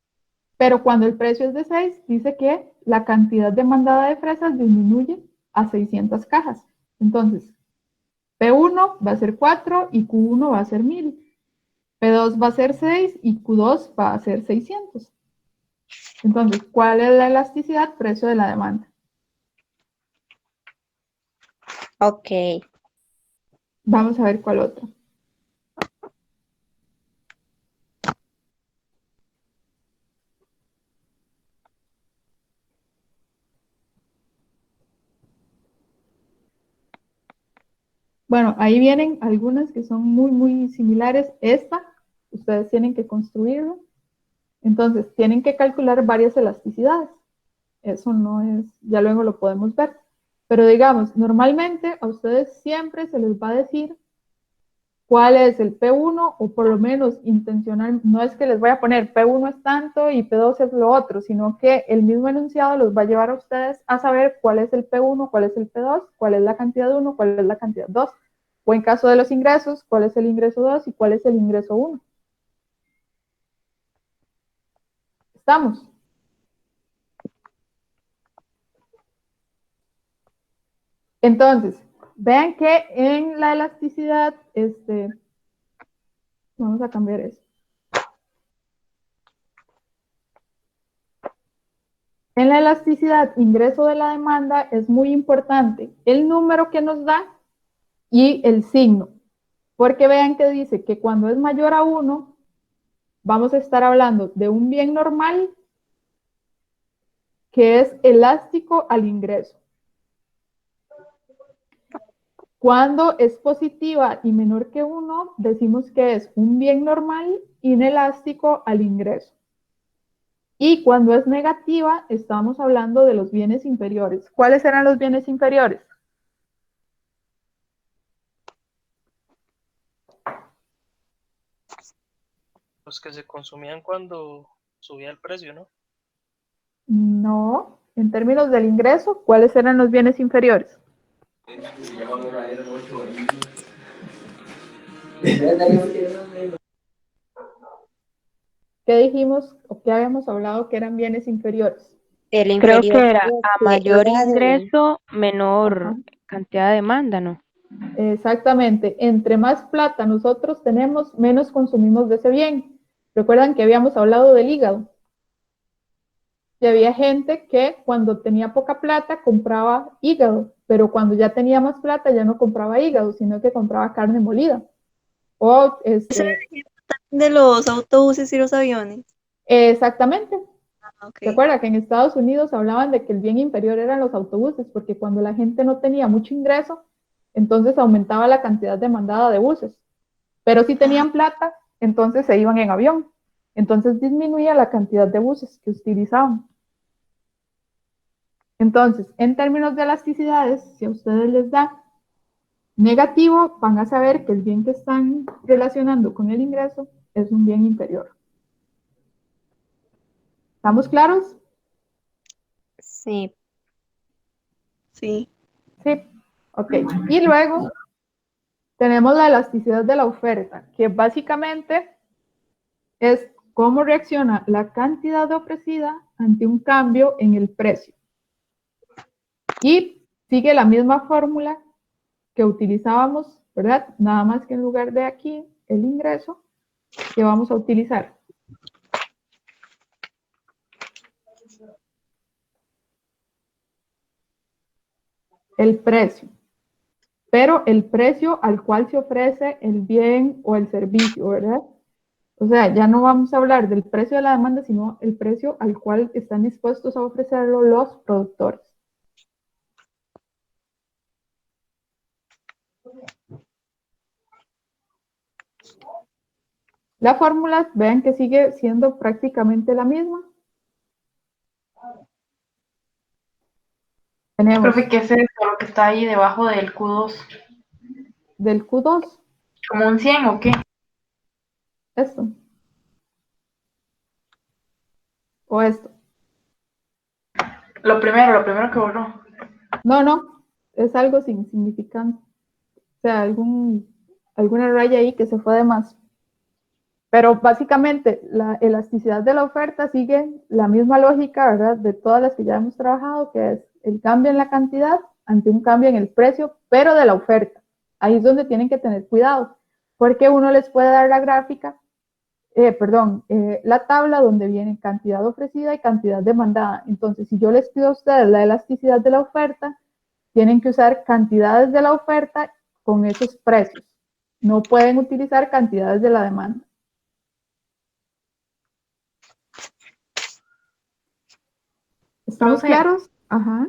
Pero cuando el precio es de 6, dice que la cantidad demandada de fresas disminuye a 600 cajas. Entonces, P1 va a ser 4 y Q1 va a ser 1000. P2 va a ser 6 y Q2 va a ser 600. Entonces, ¿cuál es la elasticidad? Precio de la demanda. Ok. Vamos a ver cuál otro. Bueno, ahí vienen algunas que son muy, muy similares. Esta, ustedes tienen que construirlo. Entonces, tienen que calcular varias elasticidades. Eso no es, ya luego lo podemos ver. Pero digamos, normalmente a ustedes siempre se les va a decir cuál es el P1 o por lo menos intencional, no es que les voy a poner P1 es tanto y P2 es lo otro, sino que el mismo enunciado los va a llevar a ustedes a saber cuál es el P1, cuál es el P2, cuál es la cantidad 1, cuál es la cantidad 2. O en caso de los ingresos, cuál es el ingreso 2 y cuál es el ingreso 1. ¿Estamos? Entonces, vean que en la elasticidad, vamos a cambiar eso. En la elasticidad, ingreso de la demanda, es muy importante el número que nos da y el signo. Porque vean que dice que cuando es mayor a 1, vamos a estar hablando de un bien normal que es elástico al ingreso. Cuando es positiva y menor que 1, decimos que es un bien normal inelástico al ingreso. Y cuando es negativa, estamos hablando de los bienes inferiores. ¿Cuáles eran los bienes inferiores? Los que se consumían cuando subía el precio, ¿no? No. En términos del ingreso, ¿cuáles eran los bienes inferiores? ¿Qué dijimos o qué habíamos hablado que eran bienes inferiores? El Creo inferior que era a mayor era de... ingreso, menor Ajá. cantidad de demanda, ¿no? Exactamente. Entre más plata nosotros tenemos, menos consumimos de ese bien. Recuerdan que habíamos hablado del hígado. Y había gente que cuando tenía poca plata compraba hígado, pero cuando ya tenía más plata ya no compraba hígado, sino que compraba carne molida. O De los autobuses y los aviones. exactamente. Ok. ¿Se acuerda que en Estados Unidos hablaban de que el bien inferior eran los autobuses? Porque cuando la gente no tenía mucho ingreso, entonces aumentaba la cantidad demandada de buses. Pero si tenían plata, entonces se iban en avión. Entonces disminuía la cantidad de buses que utilizaban. Entonces, en términos de elasticidades, si a ustedes les da negativo, van a saber que el bien que están relacionando con el ingreso es un bien inferior. ¿Estamos claros? Sí. Sí. Sí. Ok. Y luego tenemos la elasticidad de la oferta, que básicamente es cómo reacciona la cantidad ofrecida ante un cambio en el precio. Y sigue la misma fórmula que utilizábamos, ¿verdad? Nada más que en lugar de aquí, el ingreso, que vamos a utilizar el precio, pero el precio al cual se ofrece el bien o el servicio, ¿verdad? O sea, ya no vamos a hablar del precio de la demanda, sino el precio al cual están dispuestos a ofrecerlo los productores. La fórmula, vean que sigue siendo prácticamente la misma. Tenemos Profe, ¿qué es eso? Lo que está ahí debajo del Q2. del Q2, ¿Como un 100 o qué? esto. o esto. Lo primero que borró. No, es algo sin significante. O sea, alguna raya ahí que se fue de más. Pero básicamente la elasticidad de la oferta sigue la misma lógica, ¿verdad? De todas las que ya hemos trabajado, que es el cambio en la cantidad ante un cambio en el precio, pero de la oferta. Ahí es donde tienen que tener cuidado, porque uno les puede dar la gráfica, la tabla donde viene cantidad ofrecida y cantidad demandada. Entonces, si yo les pido a ustedes la elasticidad de la oferta, tienen que usar cantidades de la oferta con esos precios. No pueden utilizar cantidades de la demanda. ¿Estamos Profe, claros? Ajá.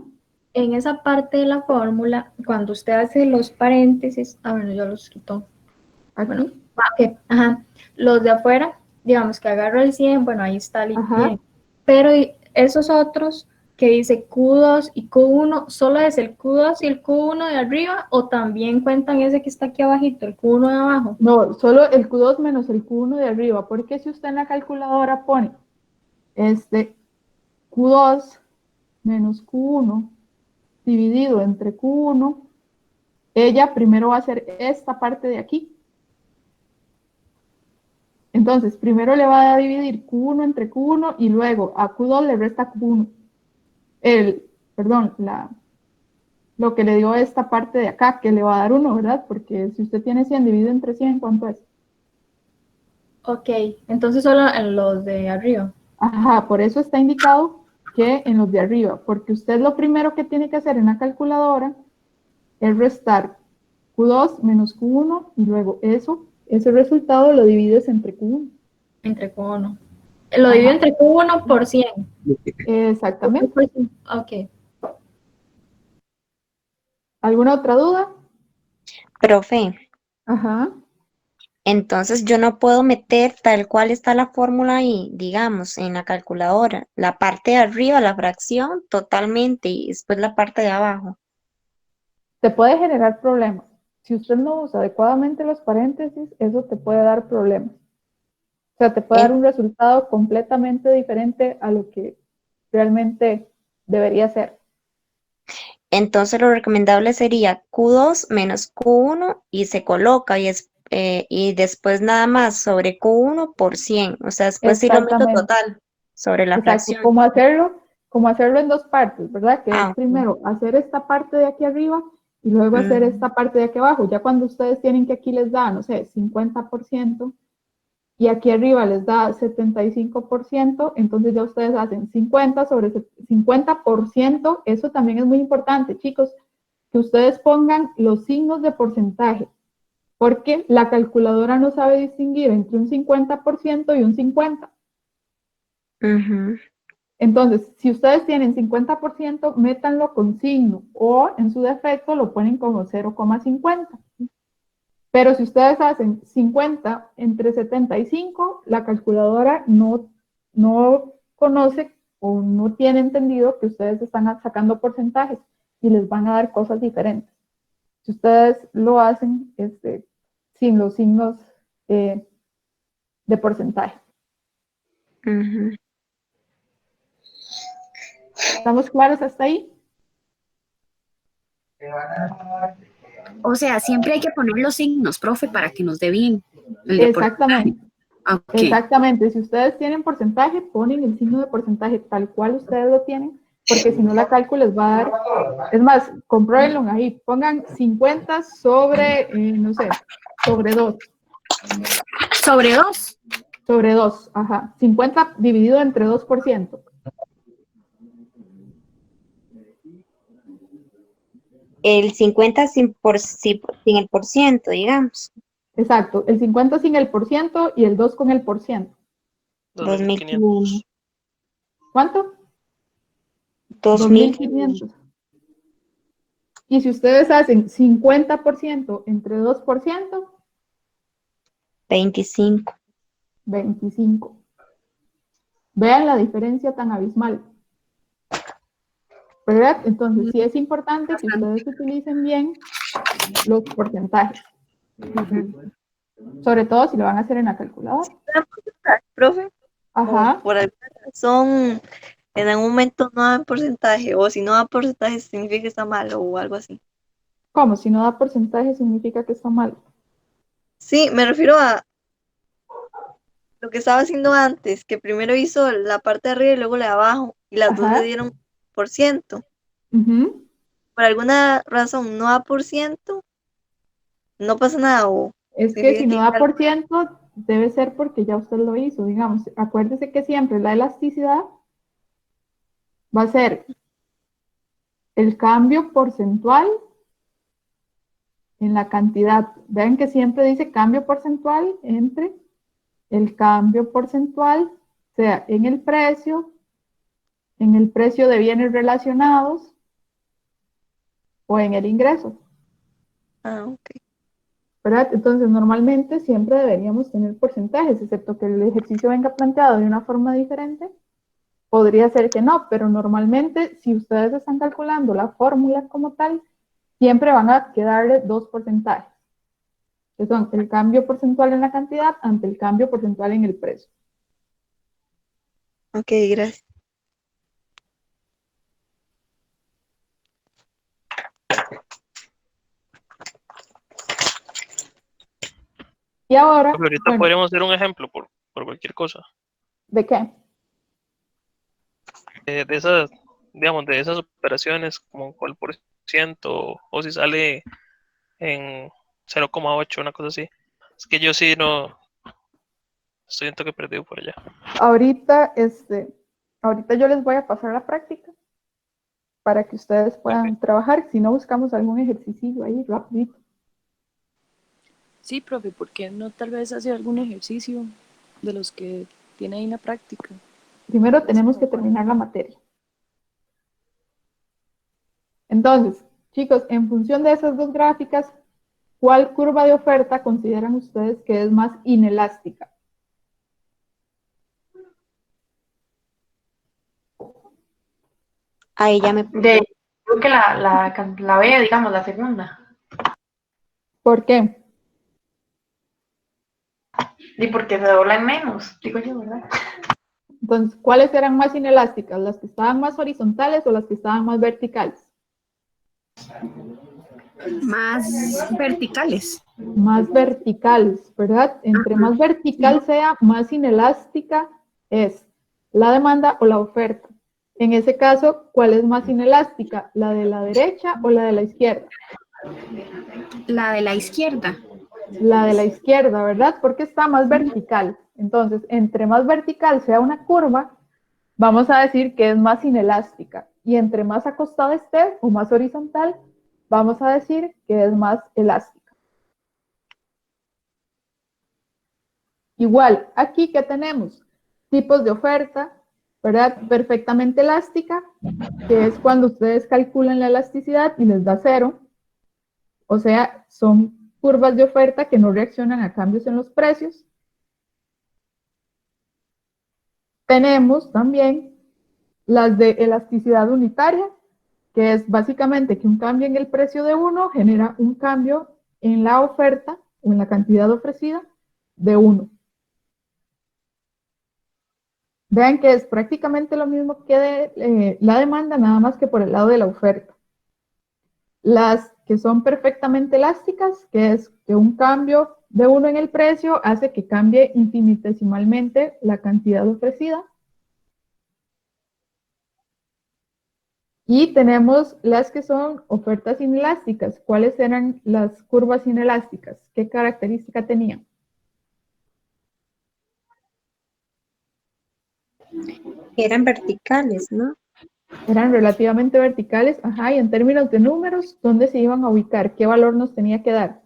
en esa parte de la fórmula, cuando usted hace los paréntesis, bueno, yo los quito. Aquí. Bueno, ok, ajá. Los de afuera, digamos que agarro el 100, bueno, ahí está el Ajá. 100. Pero esos otros que dice Q2 y Q1, ¿solo es el Q2 y el Q1 de arriba o también cuentan ese que está aquí abajito, el Q1 de abajo? No, solo el Q2 menos el Q1 de arriba, porque si usted en la calculadora pone Q2 menos Q1 dividido entre Q1, ella primero va a hacer esta parte de aquí. Entonces, primero le va a dividir Q1 entre Q1 y luego a Q2 le resta Q1. Lo que le dio esta parte de acá, que le va a dar 1, ¿verdad? Porque si usted tiene 100 dividido entre 100, ¿cuánto es? Ok, entonces solo en los de arriba. Ajá, por eso está indicado que en los de arriba, porque usted lo primero que tiene que hacer en la calculadora es restar Q2 menos Q1 y luego ese resultado lo divides entre Q1. Entre Q1. Lo divido entre Q1 por 100. Exactamente. Ok. ¿Alguna otra duda? Profe, Ajá. entonces yo no puedo meter tal cual está la fórmula ahí, digamos, en la calculadora, la parte de arriba, la fracción, totalmente, y después la parte de abajo. Te puede generar problemas. Si usted no usa adecuadamente los paréntesis, eso te puede dar problemas. O sea, te puede dar un resultado completamente diferente a lo que realmente debería ser. Entonces lo recomendable sería Q2 menos Q1 y se coloca y después nada más sobre Q1 por 100. O sea, después sí lo meto Exactamente. total sobre la Exacto. fracción. Como hacerlo en dos partes, ¿verdad? Que es Ok. primero hacer esta parte de aquí arriba y luego hacer esta parte de aquí abajo. Ya cuando ustedes tienen que aquí les da, no sé, 50% y aquí arriba les da 75%, entonces ya ustedes hacen 50 sobre 50%. Eso también es muy importante, chicos, que ustedes pongan los signos de porcentaje, porque la calculadora no sabe distinguir entre un 50% y un 50%. Ujú. Entonces, si ustedes tienen 50%, métanlo con signo o en su defecto lo ponen como 0,50. Pero si ustedes hacen 50 entre 75, la calculadora no conoce o no tiene entendido que ustedes están sacando porcentajes y les van a dar cosas diferentes. Si ustedes lo hacen sin los signos de porcentaje. Ujú. ¿Estamos claros hasta ahí? O sea, siempre hay que poner los signos, profe, para que nos dé bien el de porcentaje. Exactamente. Ok. Exactamente. Si ustedes tienen porcentaje, ponen el signo de porcentaje tal cual ustedes lo tienen, porque si no la cálculo les va a dar. Es más, compruébenlo ahí. Pongan 50 sobre, no sé, sobre 2. ¿Sobre 2? Sobre 2, ajá. 50 dividido entre 2%. El 50 sin el por ciento, digamos. Exacto. El 50 sin el por ciento y el 2 con el por ciento. 2.500. ¿Cuánto? 2.500. 2.500. Y si ustedes hacen 50% entre 2%, 25. 25. Vean la diferencia tan abismal. ¿Verdad? Entonces, sí es importante que ustedes utilicen bien los porcentajes. Sobre todo si lo van a hacer en la calculadora. Profe, Ajá. Por alguna razón, en algún momento no dan porcentaje, o si no da porcentaje significa que está mal, o algo así. ¿Cómo? Si no da porcentaje significa que está mal. Sí, me refiero a lo que estaba haciendo antes, que primero hizo la parte de arriba y luego la de abajo, y las dos le Ajá. dieron por ciento. Ujú. Por alguna razón no da por ciento, no pasa nada, o Es que si significa no que da por ciento, debe ser porque ya usted lo hizo, digamos. Acuérdese que siempre la elasticidad va a ser el cambio porcentual en la cantidad. Vean que siempre dice cambio porcentual entre el cambio porcentual, sea en el precio de bienes relacionados o en el ingreso. Ah, ok. ¿Verdad? Entonces, normalmente siempre deberíamos tener porcentajes, excepto que el ejercicio venga planteado de una forma diferente. Podría ser que no, pero normalmente, si ustedes están calculando la fórmula como tal, siempre van a quedarle dos porcentajes, que son el cambio porcentual en la cantidad ante el cambio porcentual en el precio. Ok, gracias. Y ahora, Pero ahorita bueno, podríamos hacer un ejemplo por cualquier cosa. ¿de qué? De esas, digamos, de esas operaciones, como cuál por ciento, o si sale en 0,8, una cosa así. Es que yo sí no estoy un toque perdido por allá. Ahorita yo les voy a pasar la práctica para que ustedes puedan trabajar. Si no, buscamos algún ejercicio ahí rapidito. Sí, profe, ¿por qué no tal vez hacer algún ejercicio de los que tiene ahí en la práctica? Primero tenemos que terminar la materia. Entonces, chicos, en función de esas dos gráficas, ¿cuál curva de oferta consideran ustedes que es más inelástica? Ahí ya me... Creo que la B, digamos, la segunda. ¿Por qué? Y porque se doblan menos, digo yo, ¿verdad? Entonces, ¿cuáles eran más inelásticas? ¿Las que estaban más horizontales o las que estaban más verticales? Más verticales. Más verticales, ¿verdad? Entre más vertical sea, más inelástica es la demanda o la oferta. En ese caso, ¿cuál es más inelástica? ¿La de la derecha o la de la izquierda? La de la izquierda. La de la izquierda, ¿verdad? Porque está más vertical. Entonces, entre más vertical sea una curva, vamos a decir que es más inelástica. Y entre más acostada esté o más horizontal, vamos a decir que es más elástica. Igual, aquí que tenemos tipos de oferta, ¿verdad? Perfectamente elástica, que es cuando ustedes calculan la elasticidad y les da 0. O sea, son curvas de oferta que no reaccionan a cambios en los precios. Tenemos también las de elasticidad unitaria, que es básicamente que un cambio en el precio de 1 genera un cambio en la oferta o en la cantidad ofrecida de 1. Vean que es prácticamente lo mismo que la demanda, nada más que por el lado de la oferta. Las que son perfectamente elásticas, que es que un cambio de 1 en el precio hace que cambie infinitesimalmente la cantidad ofrecida. Y tenemos las que son ofertas inelásticas. ¿Cuáles eran las curvas inelásticas? ¿Qué característica tenían? Eran verticales, ¿no? Eran relativamente verticales. Ajá, y en términos de números, ¿dónde se iban a ubicar? ¿Qué valor nos tenía que dar?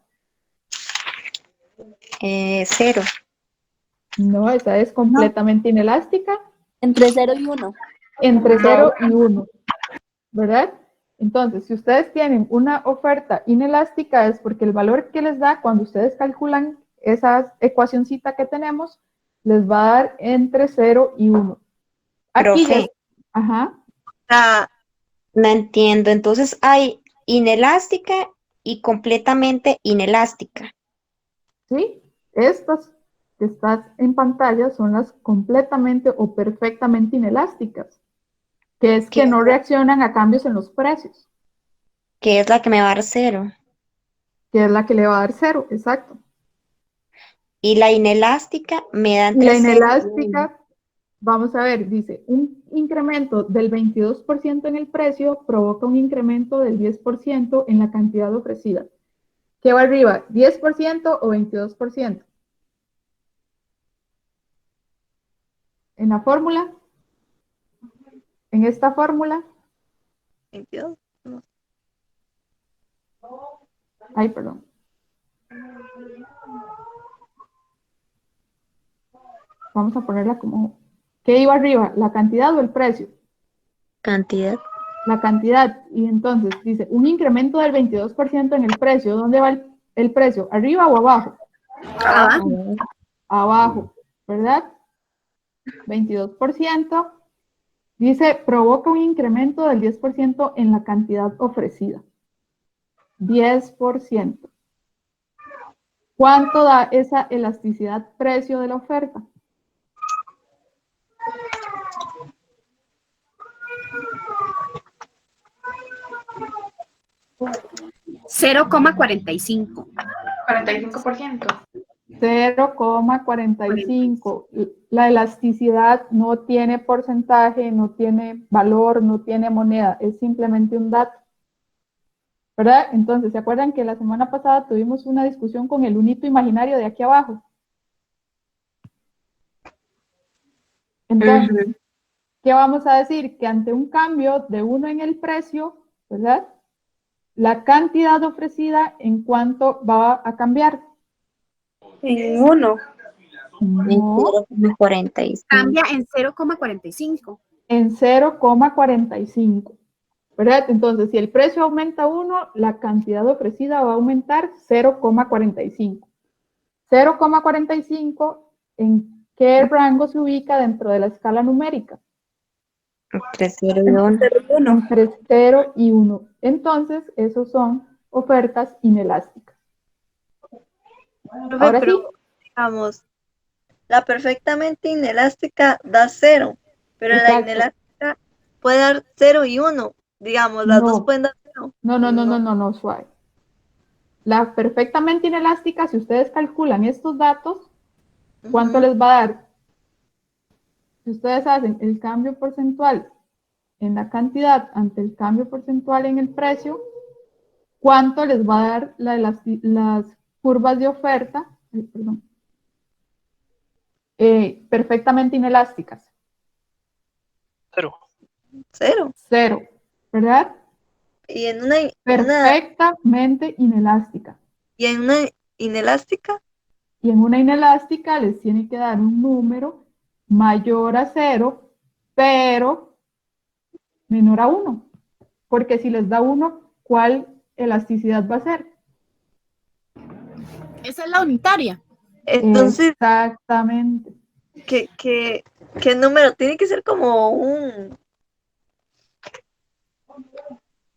0. No, esa es completamente inelástica. Entre 0 y 1. Entre 0 y 1, ¿verdad? Entonces, si ustedes tienen una oferta inelástica es porque el valor que les da cuando ustedes calculan esa ecuacioncita que tenemos, les va a dar entre 0 y 1. Aquí Profe, ajá. No entiendo. Entonces hay inelástica y completamente inelástica. Sí, estas. que estás en pantalla son las completamente o perfectamente inelásticas, que es que no reaccionan a cambios en los precios. Que es la que me va a dar 0. Que es la que le va a dar 0, exacto. Y la inelástica me da Y entre la 0 y 1. inelástica, vamos a ver, dice, un incremento del 22% en el precio provoca un incremento del 10% en la cantidad ofrecida. ¿Qué va arriba? ¿10% o 22%? En la fórmula, en esta fórmula. 22. No. Ay, perdón. Vamos a ponerla como, ¿qué iba arriba? ¿La cantidad o el precio? Cantidad. La cantidad. Y entonces dice, un incremento del 22% en el precio. ¿Dónde va el precio? ¿Arriba o abajo? Abajo. Abajo, ¿verdad? 22%. Dice, provoca un incremento del 10% en la cantidad ofrecida. 10%. ¿Cuánto da esa elasticidad precio de la oferta? $0,45. 45%. 0,45. La elasticidad no tiene porcentaje, no tiene valor, no tiene moneda, es simplemente un dato. ¿Verdad? Entonces, ¿se acuerdan que la semana pasada tuvimos una discusión con el unito imaginario de aquí abajo? Entonces, ¿qué vamos a decir? Que ante un cambio de 1 en el precio, ¿verdad? La cantidad ofrecida, ¿en cuánto va a cambiar? En 1. No. 0,45. Cambia en 0,45. En 0,45. ¿Verdad? Entonces, si el precio aumenta 1, la cantidad ofrecida va a aumentar 0,45. 0,45, ¿en qué rango se ubica dentro de la escala numérica? Entre 0 y 1. Entre 0 y 1. Entonces, esos son ofertas inelásticas. Profe, Ahora pero, sí. digamos, la perfectamente inelástica da 0, pero la Exacto. inelástica puede dar 0 y 1. Digamos, las dos pueden dar 0. No, suave. La perfectamente inelástica, si ustedes calculan estos datos, ¿cuánto les va a dar? Si ustedes hacen el cambio porcentual en la cantidad ante el cambio porcentual en el precio, ¿cuánto les va a dar las curvas de oferta? Perfectamente inelásticas. 0. 0. ¿Verdad? Y en una perfectamente inelástica. ¿Y en una inelástica? Y en una inelástica les tiene que dar un número mayor a 0, pero menor a 1. Porque si les da 1, ¿cuál elasticidad va a ser? Esa es la unitaria. Entonces, exactamente. ¿Qué número? Tiene que ser como un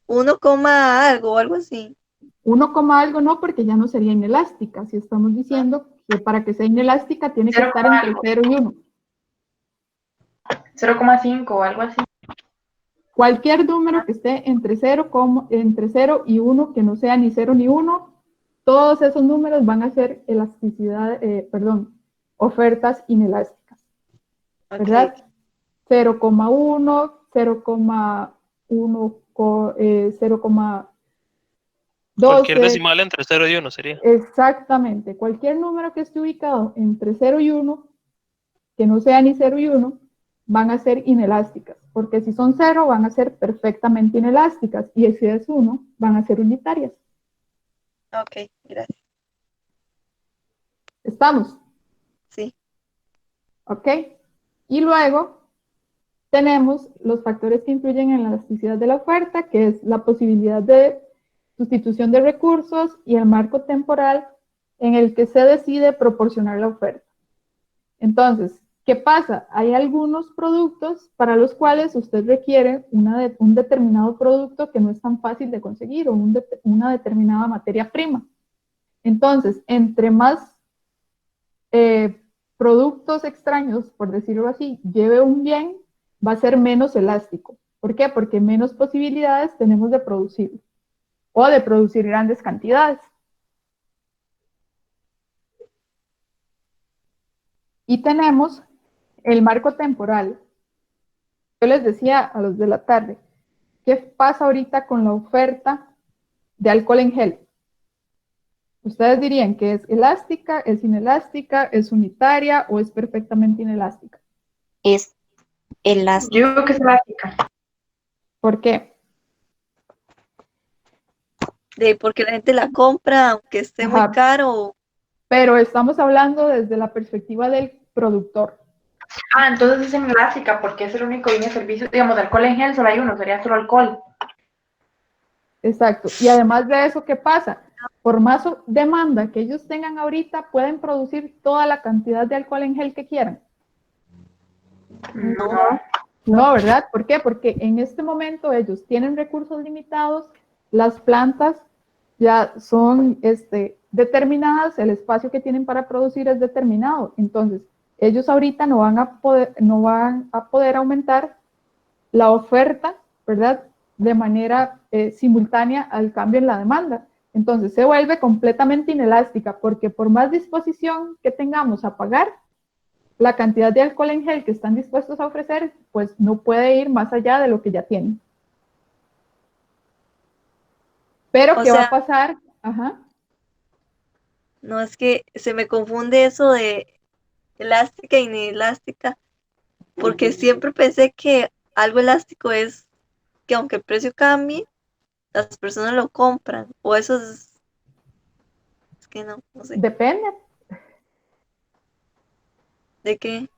1, algo o algo así. 1, algo no, porque ya no sería inelástica. Si estamos diciendo que para que sea inelástica tiene que estar entre 0 y 1. 0,5 o algo así. Cualquier número que esté entre 0 y 1, que no sea ni 0 ni 1, todos esos números van a ser ofertas inelásticas. ¿Verdad? 0,1, 0,1, 0,12. Cualquier decimal entre 0 y 1 sería. Exactamente. Cualquier número que esté ubicado entre 0 y 1, que no sea ni 0 y 1, van a ser inelásticas. Porque si son 0, van a ser perfectamente inelásticas. Y si es 1, van a ser unitarias. Ok, gracias. ¿Estamos? Sí. Ok. Y luego tenemos los factores que influyen en la elasticidad de la oferta, que es la posibilidad de sustitución de recursos y el marco temporal en el que se decide proporcionar la oferta. Entonces, ¿qué pasa? Hay algunos productos para los cuales usted requiere un determinado producto que no es tan fácil de conseguir o una determinada materia prima. Entonces, entre más productos extraños, por decirlo así, lleve un bien, va a ser menos elástico. ¿Por qué? Porque menos posibilidades tenemos de producirlo o de producir grandes cantidades. Y tenemos el marco temporal. Yo les decía a los de la tarde, ¿qué pasa ahorita con la oferta de alcohol en gel? Ustedes dirían que es elástica, es inelástica, es unitaria o es perfectamente inelástica. Es elástica. Yo creo que es elástica. ¿Por qué? Porque la gente la compra, aunque esté muy caro. Pero estamos hablando desde la perspectiva del productor. Ah, entonces es inelástica porque es el único bien de servicio, digamos, de alcohol en gel solo hay uno, sería solo alcohol. Exacto. Y además de eso, ¿qué pasa? Por más demanda que ellos tengan ahorita, pueden producir toda la cantidad de alcohol en gel que quieran. No, ¿verdad? ¿Por qué? Porque en este momento ellos tienen recursos limitados, las plantas ya son determinadas, el espacio que tienen para producir es determinado. Entonces, ellos ahorita no van a poder aumentar la oferta, ¿verdad? De manera simultánea al cambio en la demanda. Entonces, se vuelve completamente inelástica porque por más disposición que tengamos a pagar, la cantidad de alcohol en gel que están dispuestos a ofrecer, pues no puede ir más allá de lo que ya tienen. Pero, ¿qué va a pasar? Ajá. No, es que se me confunde eso de elástica y inelástica, porque siempre pensé que algo elástico es que aunque el precio cambie, las personas lo compran, o eso es que no sé. Depende. ¿De qué?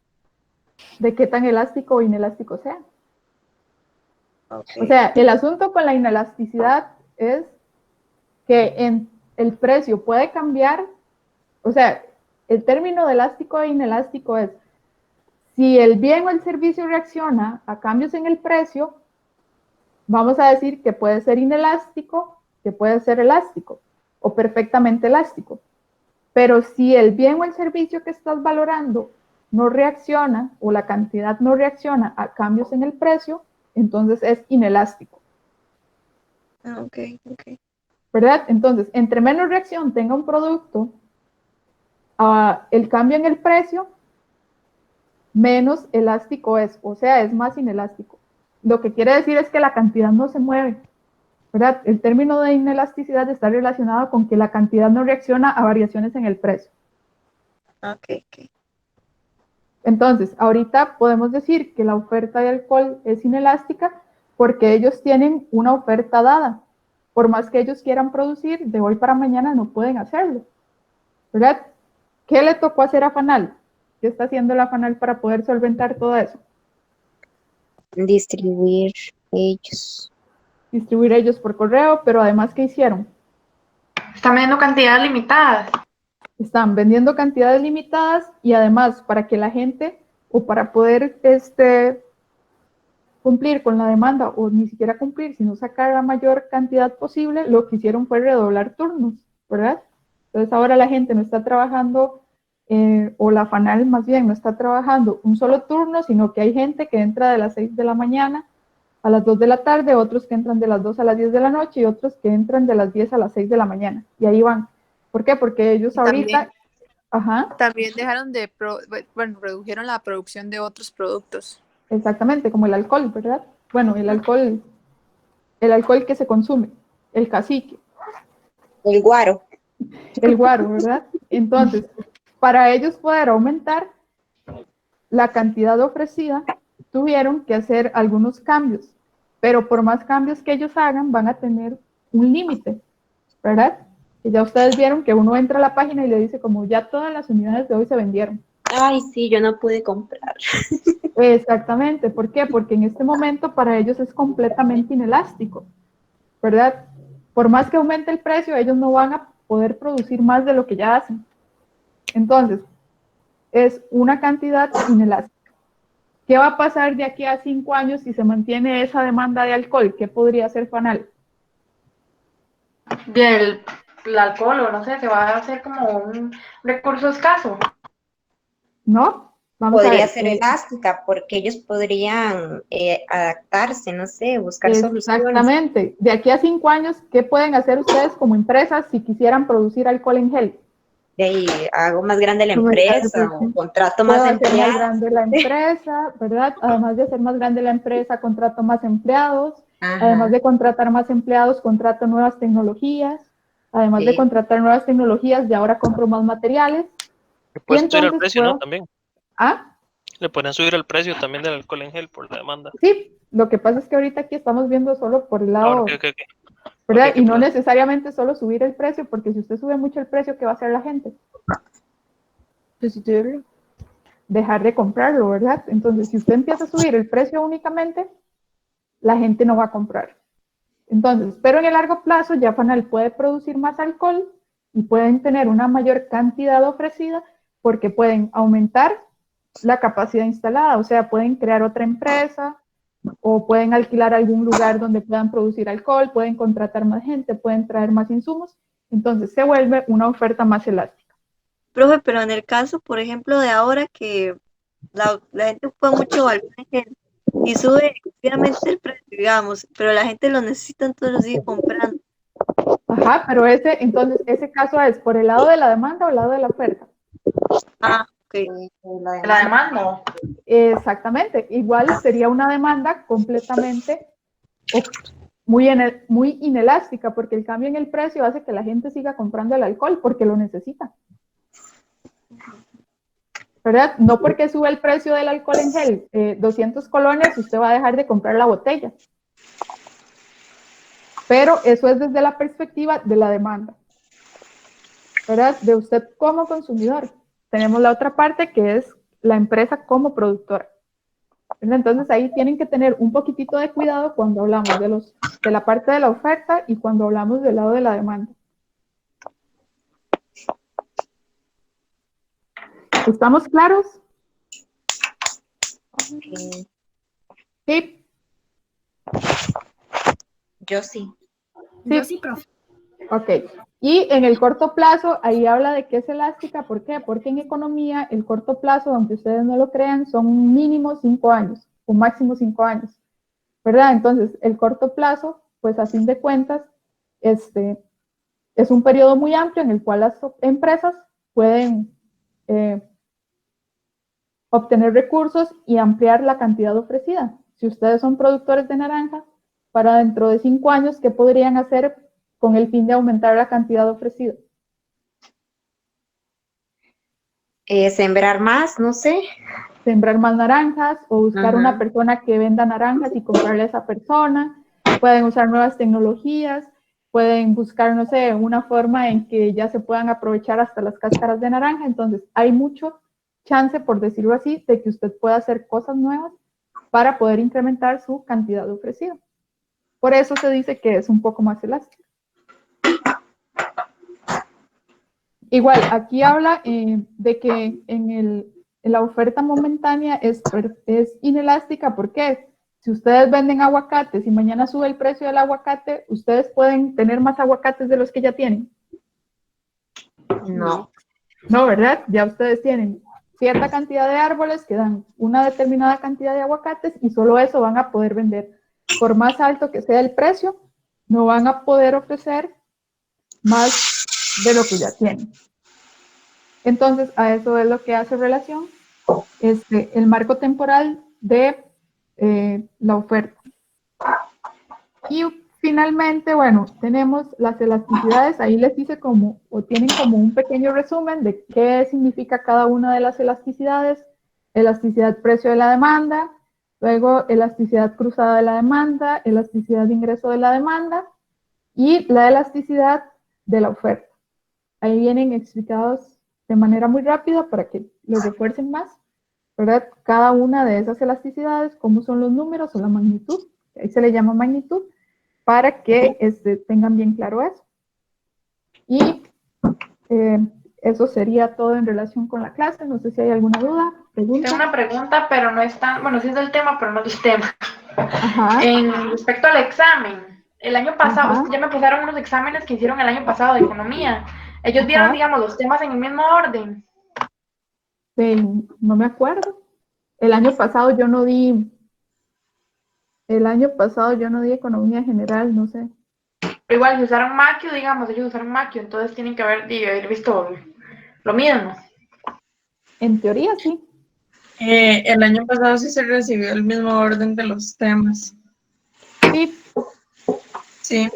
De qué tan elástico o inelástico sea. Okay. O sea, el asunto con la inelasticidad es que el precio puede cambiar. O sea, el término de elástico e inelástico es si el bien o el servicio reacciona a cambios en el precio, vamos a decir que puede ser inelástico, que puede ser elástico o perfectamente elástico. Pero si el bien o el servicio que estás valorando no reacciona o la cantidad no reacciona a cambios en el precio, entonces es inelástico. Ok. ¿Verdad? Entonces, entre menos reacción tenga un producto, el cambio en el precio, menos elástico es, o sea, es más inelástico. Lo que quiere decir es que la cantidad no se mueve, ¿verdad? El término de inelasticidad está relacionado con que la cantidad no reacciona a variaciones en el precio. Ok. Entonces, ahorita podemos decir que la oferta de alcohol es inelástica porque ellos tienen una oferta dada. Por más que ellos quieran producir, de hoy para mañana no pueden hacerlo, ¿verdad? ¿Qué le tocó hacer a Fanal? ¿Qué está haciendo la Fanal para poder solventar todo eso? Distribuir ellos. Distribuir ellos por correo, pero además, ¿qué hicieron? Están vendiendo cantidades limitadas. Están vendiendo cantidades limitadas y además para que la gente o para poder cumplir con la demanda o ni siquiera cumplir, sino sacar la mayor cantidad posible, lo que hicieron fue redoblar turnos, ¿verdad? Entonces ahora la gente no está trabajando, o la Fanal más bien no está trabajando un solo turno, sino que hay gente que entra de las 6 de la mañana a las 2 de la tarde, otros que entran de las 2 a las 10 de la noche y otros que entran de las 10 a las 6 de la mañana. Y ahí van. ¿Por qué? Porque ellos ahorita... También dejaron redujeron la producción de otros productos. Exactamente, como el alcohol, ¿verdad? Bueno, el alcohol que se consume, el cacique. El guaro. El guaro, ¿verdad? Entonces, para ellos poder aumentar la cantidad ofrecida, tuvieron que hacer algunos cambios, pero por más cambios que ellos hagan, van a tener un límite, ¿verdad? Que ya ustedes vieron que uno entra a la página y le dice como ya todas las unidades de hoy se vendieron. Ay, sí, yo no pude comprar. Exactamente, ¿por qué? Porque en este momento para ellos es completamente inelástico, ¿verdad? Por más que aumente el precio, ellos no van a poder producir más de lo que ya hacen. Entonces, es una cantidad inelástica. ¿Qué va a pasar de aquí a 5 años si se mantiene esa demanda de alcohol? ¿Qué podría hacer Fanal? Bien, el alcohol, o no sé, se va a hacer como un recurso escaso. ¿no? Vamos a Podría ver, ser elástica porque ellos podrían adaptarse, no sé, buscar soluciones. exactamente. De aquí a 5 años, ¿qué pueden hacer ustedes como empresas si quisieran producir alcohol en gel? De ahí hago más grande la empresa o contrato Puedo más hacer más empleados. grande la empresa, ¿verdad? Además de hacer más grande la empresa, contrato más empleados. Ajá. Además de contratar más empleados, contrato nuevas tecnologías. Además Sí. de contratar nuevas tecnologías, y ahora compro más materiales. Le pueden subir el entonces precio, puedo... ¿no? También. ¿Ah? Le pueden subir el precio también del alcohol en gel por la demanda. Sí, lo que pasa es que ahorita aquí estamos viendo solo por el lado, ¿verdad? Okay, y no necesariamente solo subir el precio, porque si usted sube mucho el precio, ¿qué va a hacer la gente? Sustituirlo. Dejar de comprarlo, ¿verdad? Entonces, si usted empieza a subir el precio únicamente, la gente no va a comprar. Entonces, pero en el largo plazo, ya Fanal puede producir más alcohol y pueden tener una mayor cantidad ofrecida porque pueden aumentar la capacidad instalada, o sea, pueden crear otra empresa o pueden alquilar algún lugar donde puedan producir alcohol, pueden contratar más gente, pueden traer más insumos, entonces se vuelve una oferta más elástica. Profe, pero en el caso, por ejemplo, de ahora que la gente ocupa mucho alcohol en gel y sube excesivamente el precio, digamos, pero la gente lo necesita, entonces lo sigue comprando. Ajá, pero entonces, ese caso es por el lado de la demanda o el lado de la oferta. Ah, ok. La demanda. Exactamente, igual sería una demanda completamente muy inelástica, porque el cambio en el precio hace que la gente siga comprando el alcohol porque lo necesita. ¿Verdad? No porque sube el precio del alcohol en gel 200 colones, usted va a dejar de comprar la botella. Pero eso es desde la perspectiva de la demanda, ¿verdad? De usted como consumidor. Tenemos la otra parte que es la empresa como productora. Entonces ahí tienen que tener un poquitito de cuidado cuando hablamos de la parte de la oferta y cuando hablamos del lado de la demanda. ¿Estamos claros? Sí. Yo sí. Yo sí, profe. Ok. Y en el corto plazo, ahí habla de que es elástica. ¿Por qué? Porque en economía, el corto plazo, aunque ustedes no lo crean, son mínimo 5 años o máximo 5 años. ¿Verdad? Entonces, el corto plazo, pues a fin de cuentas, es un periodo muy amplio en el cual las empresas pueden obtener recursos y ampliar la cantidad ofrecida. Si ustedes son productores de naranja, para dentro de 5 años, ¿qué podrían hacer con el fin de aumentar la cantidad ofrecida? Sembrar más, no sé. Sembrar más naranjas o buscar una persona que venda naranjas y comprarle a esa persona. Pueden usar nuevas tecnologías, pueden buscar, no sé, una forma en que ya se puedan aprovechar hasta las cáscaras de naranja. Entonces, hay mucho chance, por decirlo así, de que usted pueda hacer cosas nuevas para poder incrementar su cantidad ofrecida. Por eso se dice que es un poco más elástico. Igual, aquí habla de que en la oferta momentánea es inelástica. ¿Por qué? Si ustedes venden aguacates y mañana sube el precio del aguacate, ¿ustedes pueden tener más aguacates de los que ya tienen? No. No, ¿verdad? Ya ustedes tienen cierta cantidad de árboles que dan una determinada cantidad de aguacates y solo eso van a poder vender. Por más alto que sea el precio, no van a poder ofrecer más de lo que ya tienen. Entonces, a eso es lo que hace relación el marco temporal de la oferta. Y finalmente, bueno, tenemos las elasticidades. Ahí les hice tienen como un pequeño resumen de qué significa cada una de las elasticidades. Elasticidad precio de la demanda, luego elasticidad cruzada de la demanda, elasticidad de ingreso de la demanda y la elasticidad de la oferta. Ahí vienen explicados de manera muy rápida para que lo refuercen más, ¿verdad? Cada una de esas elasticidades, cómo son los números o la magnitud, ahí se le llama magnitud, para que tengan bien claro eso. Y eso sería todo en relación con la clase. No sé si hay alguna duda, pregunta. Tengo una pregunta, pero no es tan, bueno, sí es del tema, pero no es del tema. Ajá. En respecto al examen, el año pasado, ya me pasaron unos exámenes que hicieron el año pasado de economía. Ellos vieron, digamos, los temas en el mismo orden. No me acuerdo. El año pasado yo no di economía general, no sé. Pero igual, si usaron Maquio, digamos, ellos usaron Maquio, entonces tienen que haber visto lo mismo. En teoría, sí. El año pasado sí se recibió el mismo orden de los temas. Sí. Sí.